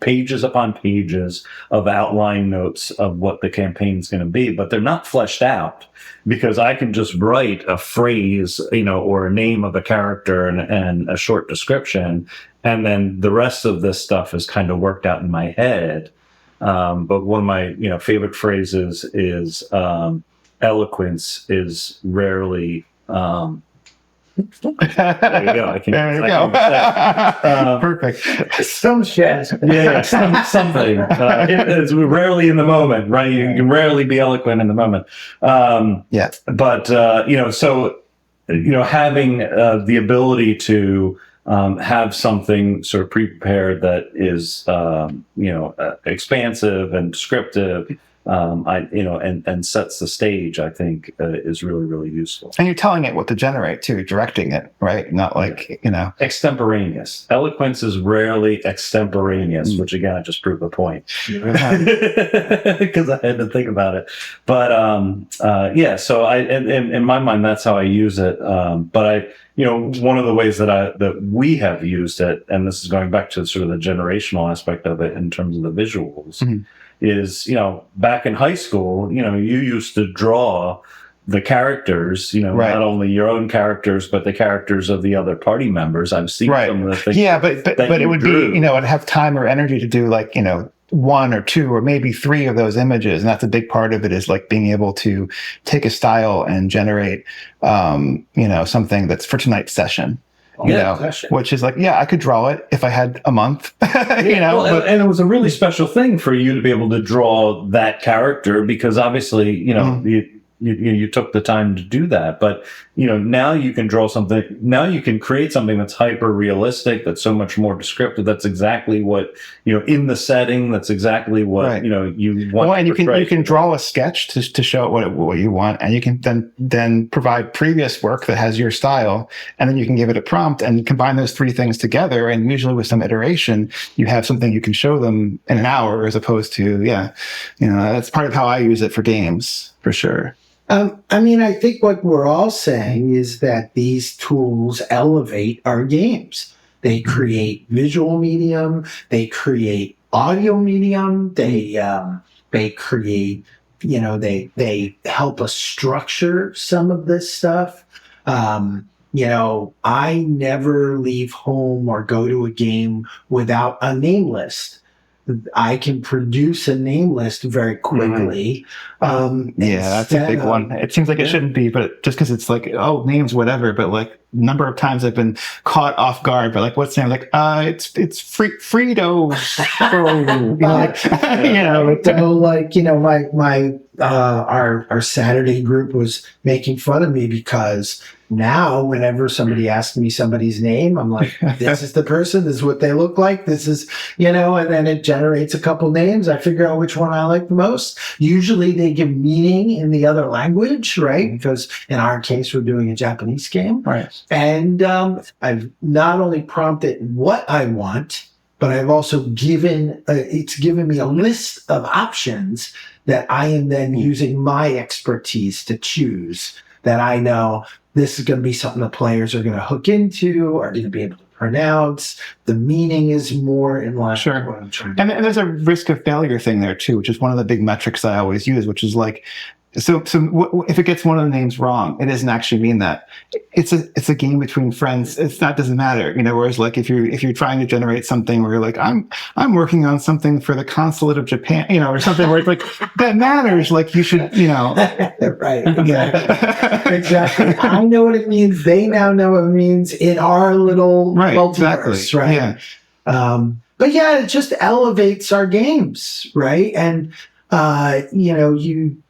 Speaker 2: pages upon pages of outline notes of what the campaign's going to be, but they're not fleshed out because I can just write a phrase, or a name of a character and a short description. And then the rest of this stuff is kind of worked out in my head. But one of my, favorite phrases is eloquence is rarely. There you go. I can,
Speaker 3: there you go. Perfect.
Speaker 4: Some shit.
Speaker 2: Something. It's rarely in the moment, right? You can rarely be eloquent in the moment. But so having the ability to have something sort of pre-prepared that is, expansive and descriptive, and sets the stage, I think, is really, really useful.
Speaker 3: And you're telling it what to generate too, directing it, right? Not like,
Speaker 2: Extemporaneous. Eloquence is rarely extemporaneous, which again, I just proved the point. Because I had to think about it. But, so in my mind, that's how I use it. But one of the ways that we have used it, and this is going back to sort of the generational aspect of it in terms of the visuals, is, back in high school, you used to draw the characters, not only your own characters, but the characters of the other party members. I've seen some of the things.
Speaker 3: Yeah, but it would be, I'd have time or energy to do like, one or two or maybe three of those images. And that's a big part of it, is like being able to take a style and generate, something that's for tonight's session. Which is like, I could draw it if I had a month, and
Speaker 2: it was a really special thing for you to be able to draw that character because obviously, you took the time to do that. But, now you can draw something, now you can create something that's hyper realistic, that's so much more descriptive. That's exactly what, in the setting, that's exactly what, you want.
Speaker 3: Well, and you can draw a sketch to show what you want. And you can then provide previous work that has your style. And then you can give it a prompt and combine those three things together. And usually with some iteration, you have something you can show them in an hour as opposed to, that's part of how I use it for games, for sure.
Speaker 4: I think what we're all saying is that these tools elevate our games. They create visual medium. They create audio medium. They create, they help us structure some of this stuff. I never leave home or go to a game without a name list. I can produce a name list very quickly.
Speaker 3: That's a big one. It seems like it shouldn't be, but just because it's like, names, whatever. But like, number of times I've been caught off guard. But like, what's the name? Like, it's Frito.
Speaker 4: My our Saturday group was making fun of me because now, whenever somebody asks me somebody's name, I'm like, this is the person, this is what they look like, this is, and then it generates a couple names. I figure out which one I like the most. Usually they give meaning in the other language, right? Because in our case, we're doing a Japanese game.
Speaker 3: Right.
Speaker 4: And I've not only prompted what I want, but I've also it's given me a list of options that I am then using my expertise to choose, that I know this is going to be something the players are going to hook into, are going to be able to pronounce. The meaning is more in line with what I'm trying to do.
Speaker 3: And there's a risk of failure thing there too, which is one of the big metrics I always use, which is like, so if it gets one of the names wrong, it doesn't actually mean that. It's a game between friends. Doesn't matter, whereas like if you're trying to generate something where you're like, I'm working on something for the consulate of Japan, or something where it's like, that matters. Like you should,
Speaker 4: Right. Exactly. Exactly. I know what it means. They now know what it means in our little multiverse,
Speaker 3: exactly.
Speaker 4: right?
Speaker 3: Yeah.
Speaker 4: But yeah, it just elevates our games, right? And, you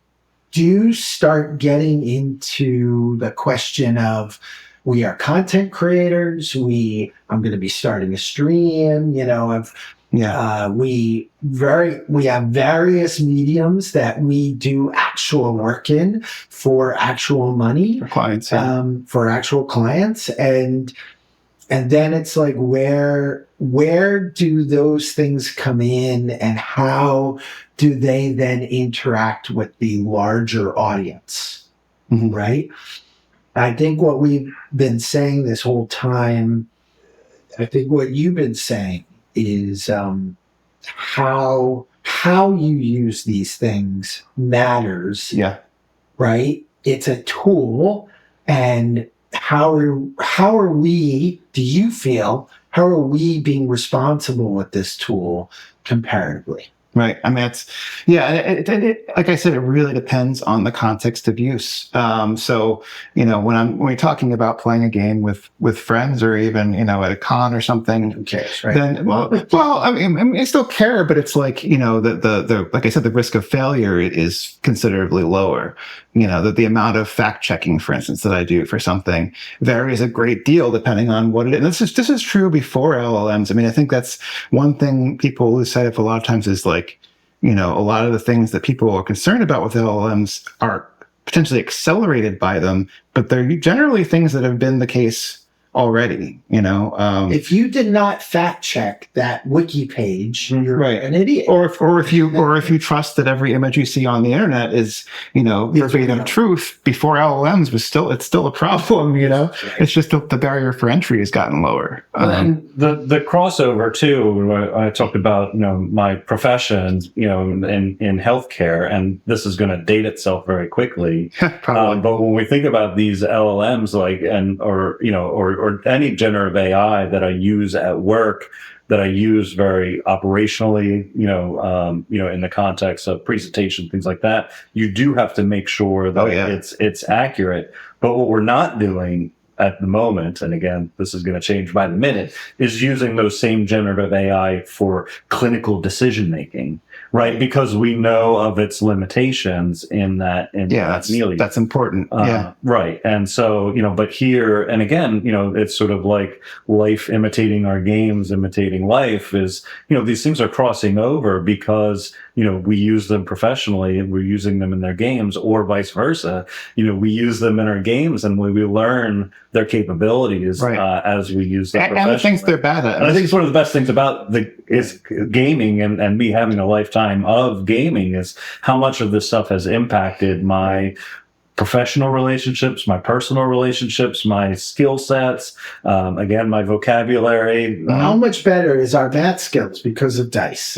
Speaker 4: do start getting into the question of, we are content creators. I'm going to be starting a stream, we have various mediums that we do actual work in for actual money,
Speaker 3: For clients.
Speaker 4: for actual clients. And then it's like, where do those things come in, and how do they then interact with the larger audience?
Speaker 3: Mm-hmm.
Speaker 4: Right? I think what we've been saying this whole time, I think what you've been saying is how you use these things matters.
Speaker 3: Yeah.
Speaker 4: Right? It's a tool, and how are we, do you feel, how are we being responsible with this tool comparatively?
Speaker 3: Right. I mean, it, like I said, it really depends on the context of use. So, when we're talking about playing a game with friends, or even, at a con or something,
Speaker 4: Who cares, right?
Speaker 3: then, I mean, I still care, but it's like, the like I said, the risk of failure is considerably lower. The amount of fact checking, for instance, that I do for something varies a great deal depending on what it is. And this is true before LLMs. I mean, I think that's one thing people lose sight of a lot of times, is like, a lot of the things that people are concerned about with LLMs are potentially accelerated by them, but they're generally things that have been the case already,
Speaker 4: if you did not fact check that wiki page, you're an idiot.
Speaker 3: Or if you trust that every image you see on the internet is, verbatim truth, before LLMs it's still a problem, It's just the barrier for entry has gotten lower.
Speaker 2: And the crossover too, I talked about, my profession, in healthcare, and this is going to date itself very quickly. But when we think about these LLMs, or any generative AI that I use at work, that I use very operationally, in the context of presentation, things like that, you do have to make sure that it's accurate. But what we're not doing at the moment, and again, this is going to change by the minute, is using those same generative AI for clinical decision making, right? Because we know of its limitations in that.
Speaker 3: That's important.
Speaker 2: Right. And so, but here, and again, it's sort of like life imitating our games, imitating life is, these things are crossing over because, we use them professionally and we're using them in their games, or vice versa. We use them in our games and we learn their capabilities as we use them professionally.
Speaker 3: And the things they're bad at.
Speaker 2: And I think it's one of the best things about is gaming and me having a lifetime of gaming is how much of this stuff has impacted my professional relationships, my personal relationships, my skill sets, again, my vocabulary.
Speaker 4: How much better is our math skills because of dice?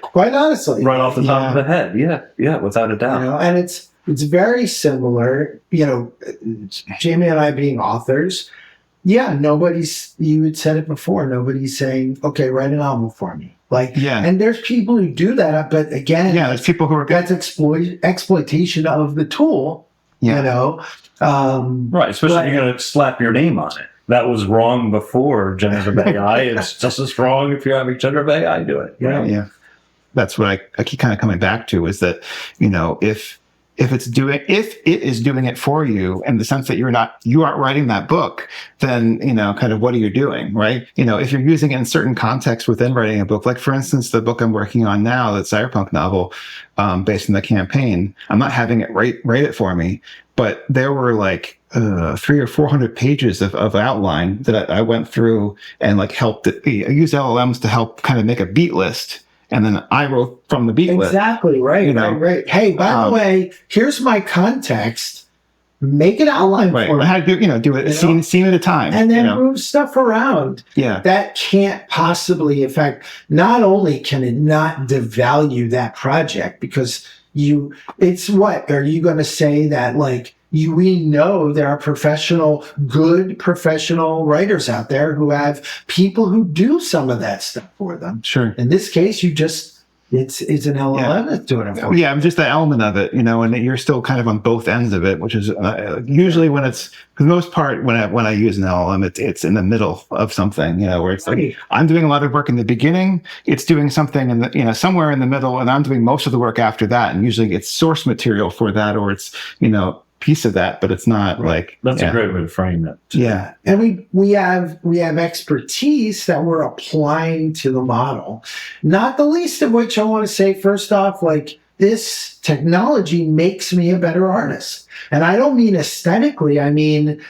Speaker 4: Quite honestly.
Speaker 2: Right off the top of the head. Yeah, without a doubt.
Speaker 4: And it's very similar, Jamie and I being authors. Yeah, you had said it before, nobody's saying, okay, write a novel for me. And there's people who do that, but again,
Speaker 3: there's people who are
Speaker 4: that's exploitation of the tool. Right,
Speaker 2: especially if you're going to slap your name on it. That was wrong before generative AI. It's just as wrong if you're having generative AI do it.
Speaker 3: Yeah. That's what I keep kind of coming back to, is that, if if it is doing it for you in the sense that you aren't writing that book, then, kind of what are you doing, right? If you're using it in certain contexts within writing a book, like for instance, the book I'm working on now, that cyberpunk novel, based on the campaign, I'm not having it write it for me, but there were like 300 or 400 pages of outline that I went through and like helped it. I used LLMs to help kind of make a beat list. And then I wrote from the beat list.
Speaker 4: Exactly, right, right. Hey, by the way, here's my context. Make an outline for me.
Speaker 3: I had to do it scene at a time.
Speaker 4: And then move stuff around.
Speaker 3: Yeah.
Speaker 4: That can't possibly affect, not only can it not devalue that project, because it's what? Are you going to say that like, we know there are good professional writers out there who have people who do some of that stuff for them.
Speaker 3: Sure.
Speaker 4: In this case, it's an LLM that's doing it for you.
Speaker 3: Yeah, I'm just the element of it, and you're still kind of on both ends of it, which is usually for the most part, when I use an LLM, it's in the middle of something, where it's like, I'm doing a lot of work in the beginning, it's doing something in the, somewhere in the middle, and I'm doing most of the work after that. And usually it's source material for that, or it's, piece of that, but it's not like
Speaker 2: that's a great way to frame it.
Speaker 3: Yeah.
Speaker 4: And we have expertise that we're applying to the model, not the least of which I want to say first off, like, this technology makes me a better artist. And I don't mean aesthetically, I mean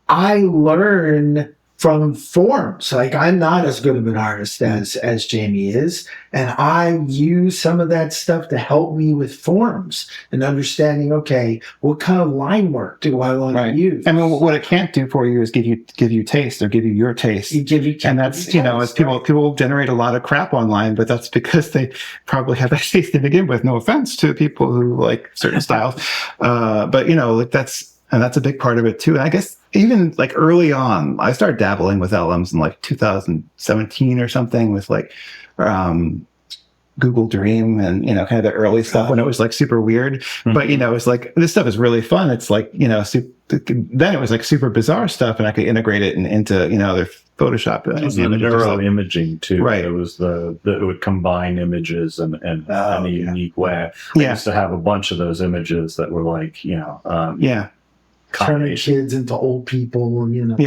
Speaker 4: I learn from forms. Like, I'm not as good of an artist as Jamie is, and I use some of that stuff to help me with forms and understanding, okay, what kind of line work do I want to use?
Speaker 3: I mean, what it can't do for you is give you taste, or give you your taste. And that's, as people generate a lot of crap online, but that's because they probably have that taste to begin with. No offense to people who like certain styles. But like that's a big part of it too. And I guess even like early on, I started dabbling with LLMs in like 2017 or something with like Google Dream and, kind of the early stuff when it was like super weird. Mm-hmm. But, it's like, this stuff is really fun. It's like, then it was like super bizarre stuff, and I could integrate it into, their Photoshop.
Speaker 2: Neural imaging too.
Speaker 3: Right.
Speaker 2: It was it would combine images in a unique way. I used to have a bunch of those images that were like,
Speaker 4: turning kids into old people, and
Speaker 3: but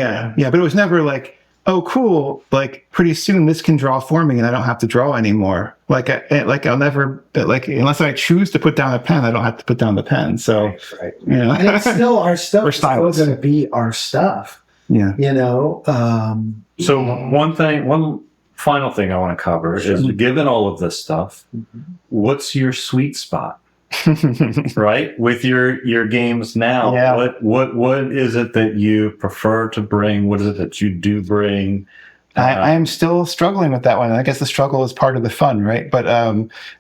Speaker 3: it was never like, oh cool, like pretty soon this can draw for me and I don't have to draw anymore. I'll never, unless I choose to put down a pen, I don't have to put down the pen. So
Speaker 4: right. And it's still our stuff. It's still going to be our stuff.
Speaker 3: Yeah.
Speaker 2: So one final thing I want to cover is, given all of this stuff, what's your sweet spot? Right, with your games now, what is it that you prefer to bring? What is it that you do bring?
Speaker 3: I am still struggling with that one. I guess the struggle is part of the fun, right? But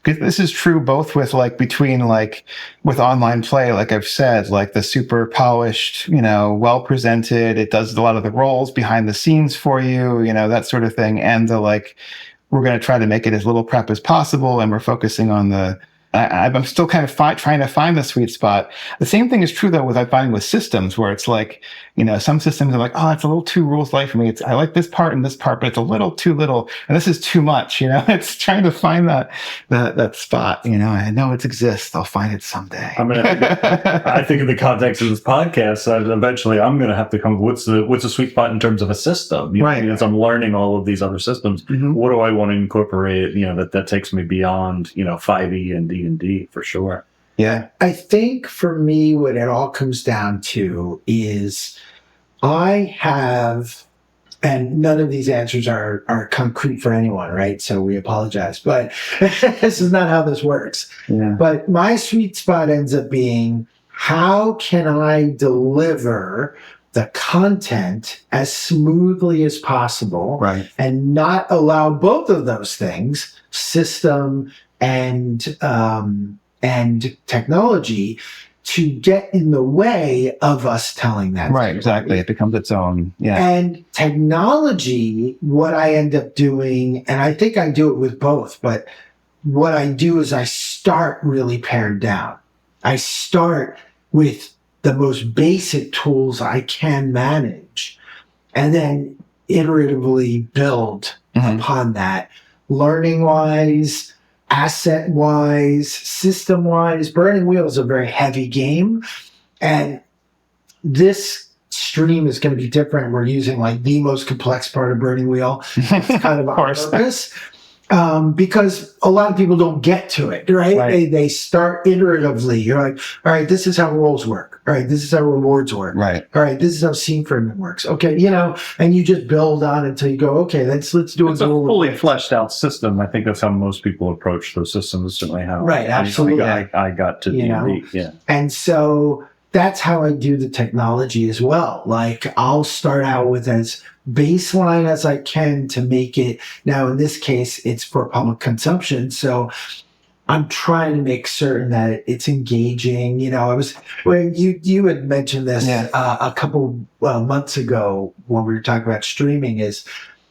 Speaker 3: this is true both with with online play, like I've said, like the super polished, well presented. It does a lot of the roles behind the scenes for you, that sort of thing, and we're going to try to make it as little prep as possible, and we're focusing on I'm still kind of trying to find the sweet spot. The same thing is true, though, I find with systems, where it's like, some systems are like, oh, it's a little too rules light for me. I like this part and this part, but it's a little too little, and this is too much. It's trying to find that spot. I know it exists. I'll find it someday.
Speaker 2: I think in the context of this podcast, eventually I'm going to have to come. What's the sweet spot in terms of a system?
Speaker 3: Right.
Speaker 2: As I'm learning all of these other systems, what do I want to incorporate? That takes me beyond 5e and D&D for sure.
Speaker 3: Yeah.
Speaker 4: I think for me, what it all comes down to is I have, and none of these answers are concrete for anyone, right? So we apologize, but this is not how this works.
Speaker 3: Yeah.
Speaker 4: But my sweet spot ends up being, how can I deliver the content as smoothly as possible,
Speaker 3: right,
Speaker 4: and not allow both of those things, system and technology, to get in the way of us telling that.
Speaker 3: Right, exactly. It becomes its own. Yeah.
Speaker 4: And technology, what I end up doing, and I think I do it with both, but what I do is I start really pared down. I start with the most basic tools I can manage, and then iteratively build upon that, learning wise, asset wise, system wise. Burning Wheel is a very heavy game, and this stream is going to be different. We're using like the most complex part of Burning Wheel. It's kind of on purpose. Because a lot of people don't get to it, right? They start iteratively. You're like, all right, this is how roles work. All right, this is how rewards work.
Speaker 3: Right.
Speaker 4: All right, this is how scene framing works. Okay, and you just build on until you go, okay, let's do
Speaker 2: it's a fully fleshed out system. I think that's how most people approach those systems. Certainly how
Speaker 4: absolutely.
Speaker 2: I got to D&D. Yeah.
Speaker 4: And so that's how I do the technology as well. Like I'll start out with as baseline as I can to make it. Now, in this case, it's for public consumption. So I'm trying to make certain that it's engaging. When you had mentioned this a couple months ago when we were talking about streaming is,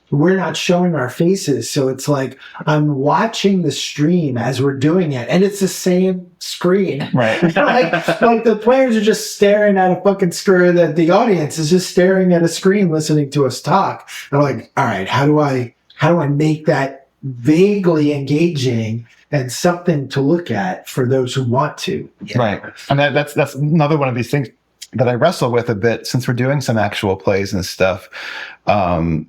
Speaker 4: we're not showing our faces. So it's like I'm watching the stream as we're doing it, and it's the same screen.
Speaker 3: Right.
Speaker 4: like the players are just staring at a fucking screen. That the audience is just staring at a screen listening to us talk. And I'm like, all right, how do I make that vaguely engaging and something to look at for those who want to?
Speaker 3: Right. And that's another one of these things that I wrestle with a bit since we're doing some actual plays and stuff,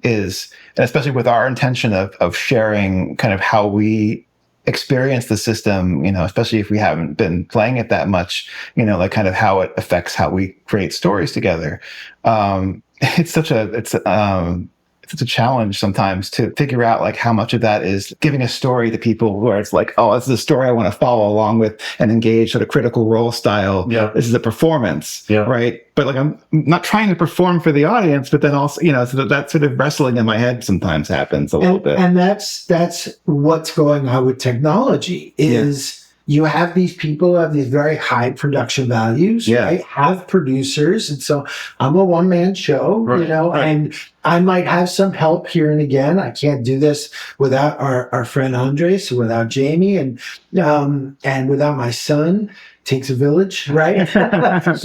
Speaker 3: is, and especially with our intention of sharing kind of how we experience the system, especially if we haven't been playing it that much, like kind of how it affects how we create stories together. It's such a challenge sometimes to figure out like how much of that is giving a story to people where it's like, oh, this is a story I want to follow along with and engage, sort of critical role style. Yeah. This is a performance. Yeah. Right. But like, I'm not trying to perform for the audience, but then also, so that sort of wrestling in my head sometimes happens a little bit.
Speaker 4: And that's what's going on with technology is, you have these people who have these very high production values, right? Have producers. And so I'm a one-man show, and I might have some help here and again. I can't do this without our friend Andres, without Jamie, and without my son. Takes a village, right? But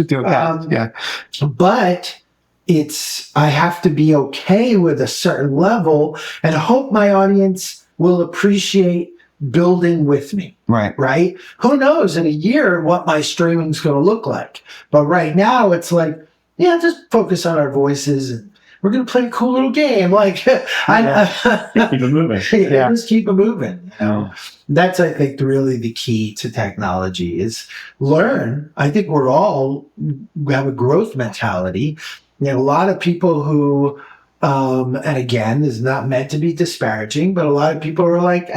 Speaker 4: I have to be okay with a certain level and hope my audience will appreciate building with me. Right. Who knows in a year what my streaming's going to look like. But right now it's like, just focus on our voices and we're going to play a cool little game. Like,
Speaker 2: keep it moving.
Speaker 4: Just keep it moving. That's, I think, really the key to technology is learn. I think we have a growth mentality. A lot of people who, and again, this is not meant to be disparaging, but a lot of people are like,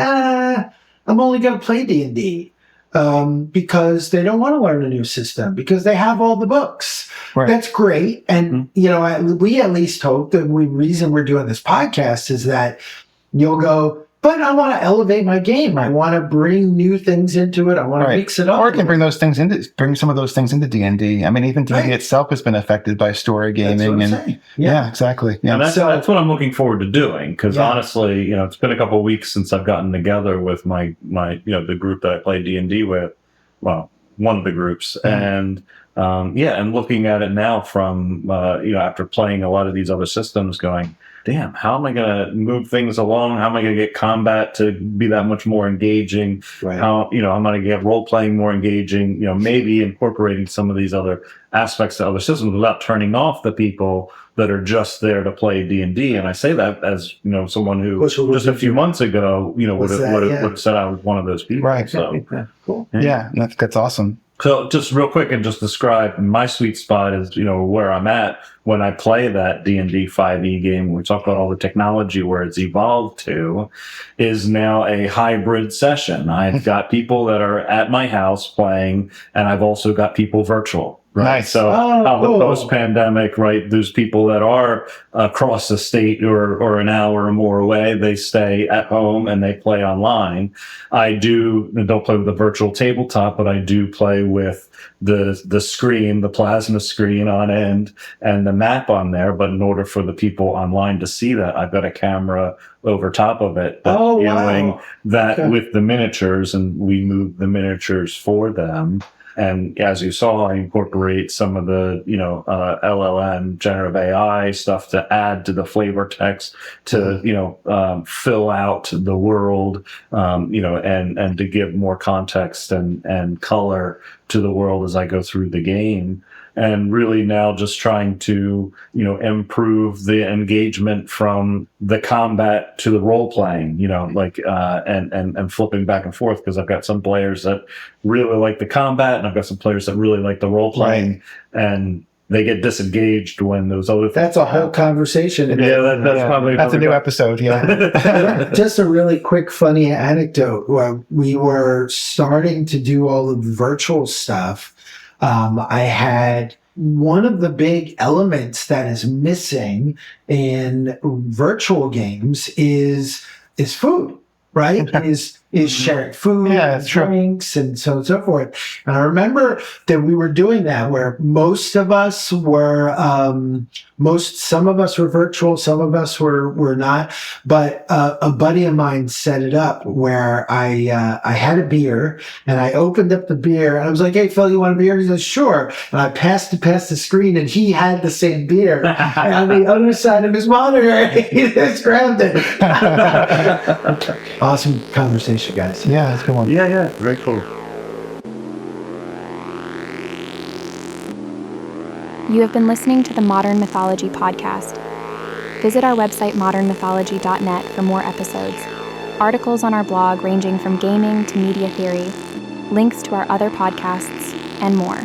Speaker 4: I'm only going to play D&D because they don't want to learn a new system because they have all the books. Right. That's great. And, we at least hope that the reason we're doing this podcast is that you'll go, but I want to elevate my game. I want to bring new things into it. I want to mix it up.
Speaker 3: Or I can bring some of those things into D&D. I mean, even D&D itself has been affected by story gaming. Exactly. Yeah.
Speaker 2: And that's what I'm looking forward to doing. Because honestly, it's been a couple of weeks since I've gotten together with my the group that I play D&D with. Well, one of the groups. And and looking at it now from, after playing a lot of these other systems going, damn, how am I going to move things along? How am I going to get combat to be that much more engaging? Right. How, I'm going to get role-playing more engaging, maybe incorporating some of these other aspects to other systems without turning off the people that are just there to play D&D. And I say that as, someone who just a few months ago, would have said I was one of those people.
Speaker 3: Right.
Speaker 2: So,
Speaker 3: cool. Yeah, that's awesome.
Speaker 2: So just real quick and just describe my sweet spot is, where I'm at when I play that D&D 5e game. We talk about all the technology where it's evolved to is now a hybrid session. I've got people that are at my house playing, and I've also got people virtual. Right.
Speaker 3: Nice.
Speaker 2: So post-pandemic, right, there's people that are across the state or an hour or more away. They stay at home and they play online. I don't play with a virtual tabletop, but I do play with the screen, the plasma screen on end and the map on there. But in order for the people online to see that, I've got a camera over top of it viewing that with the miniatures, and we move the miniatures for them. And as you saw, I incorporate some of the, LLM generative AI stuff to add to the flavor text to, fill out the world, and to give more context and color to the world as I go through the game. And really now just trying to, improve the engagement from the combat to the role playing, and flipping back and forth, because I've got some players that really like the combat and I've got some players that really like the role playing, and they get disengaged when those other things.
Speaker 4: That's a whole conversation.
Speaker 2: That's probably
Speaker 3: a new episode. Yeah.
Speaker 4: Just a really quick, funny anecdote. When we were starting to do all of the virtual stuff, I had one of the big elements that is missing in virtual games is food, right? Is sharing food, drinks, and so on and so forth. And I remember that we were doing that where most of us were, some of us were virtual, some of us were not. But a buddy of mine set it up where I had a beer and I opened up the beer and I was like, "Hey, Phil, you want a beer?" He said, "Sure." And I passed it past the screen and he had the same beer. And on the other side of his monitor, he just grabbed it. Awesome conversation, guys.
Speaker 3: Yeah, that's a good one.
Speaker 2: Yeah, very cool.
Speaker 1: You have been listening to the Modern Mythology podcast. Visit our website, modernmythology.net, for more episodes, articles on our blog ranging from gaming to media theory, links to our other podcasts, and more.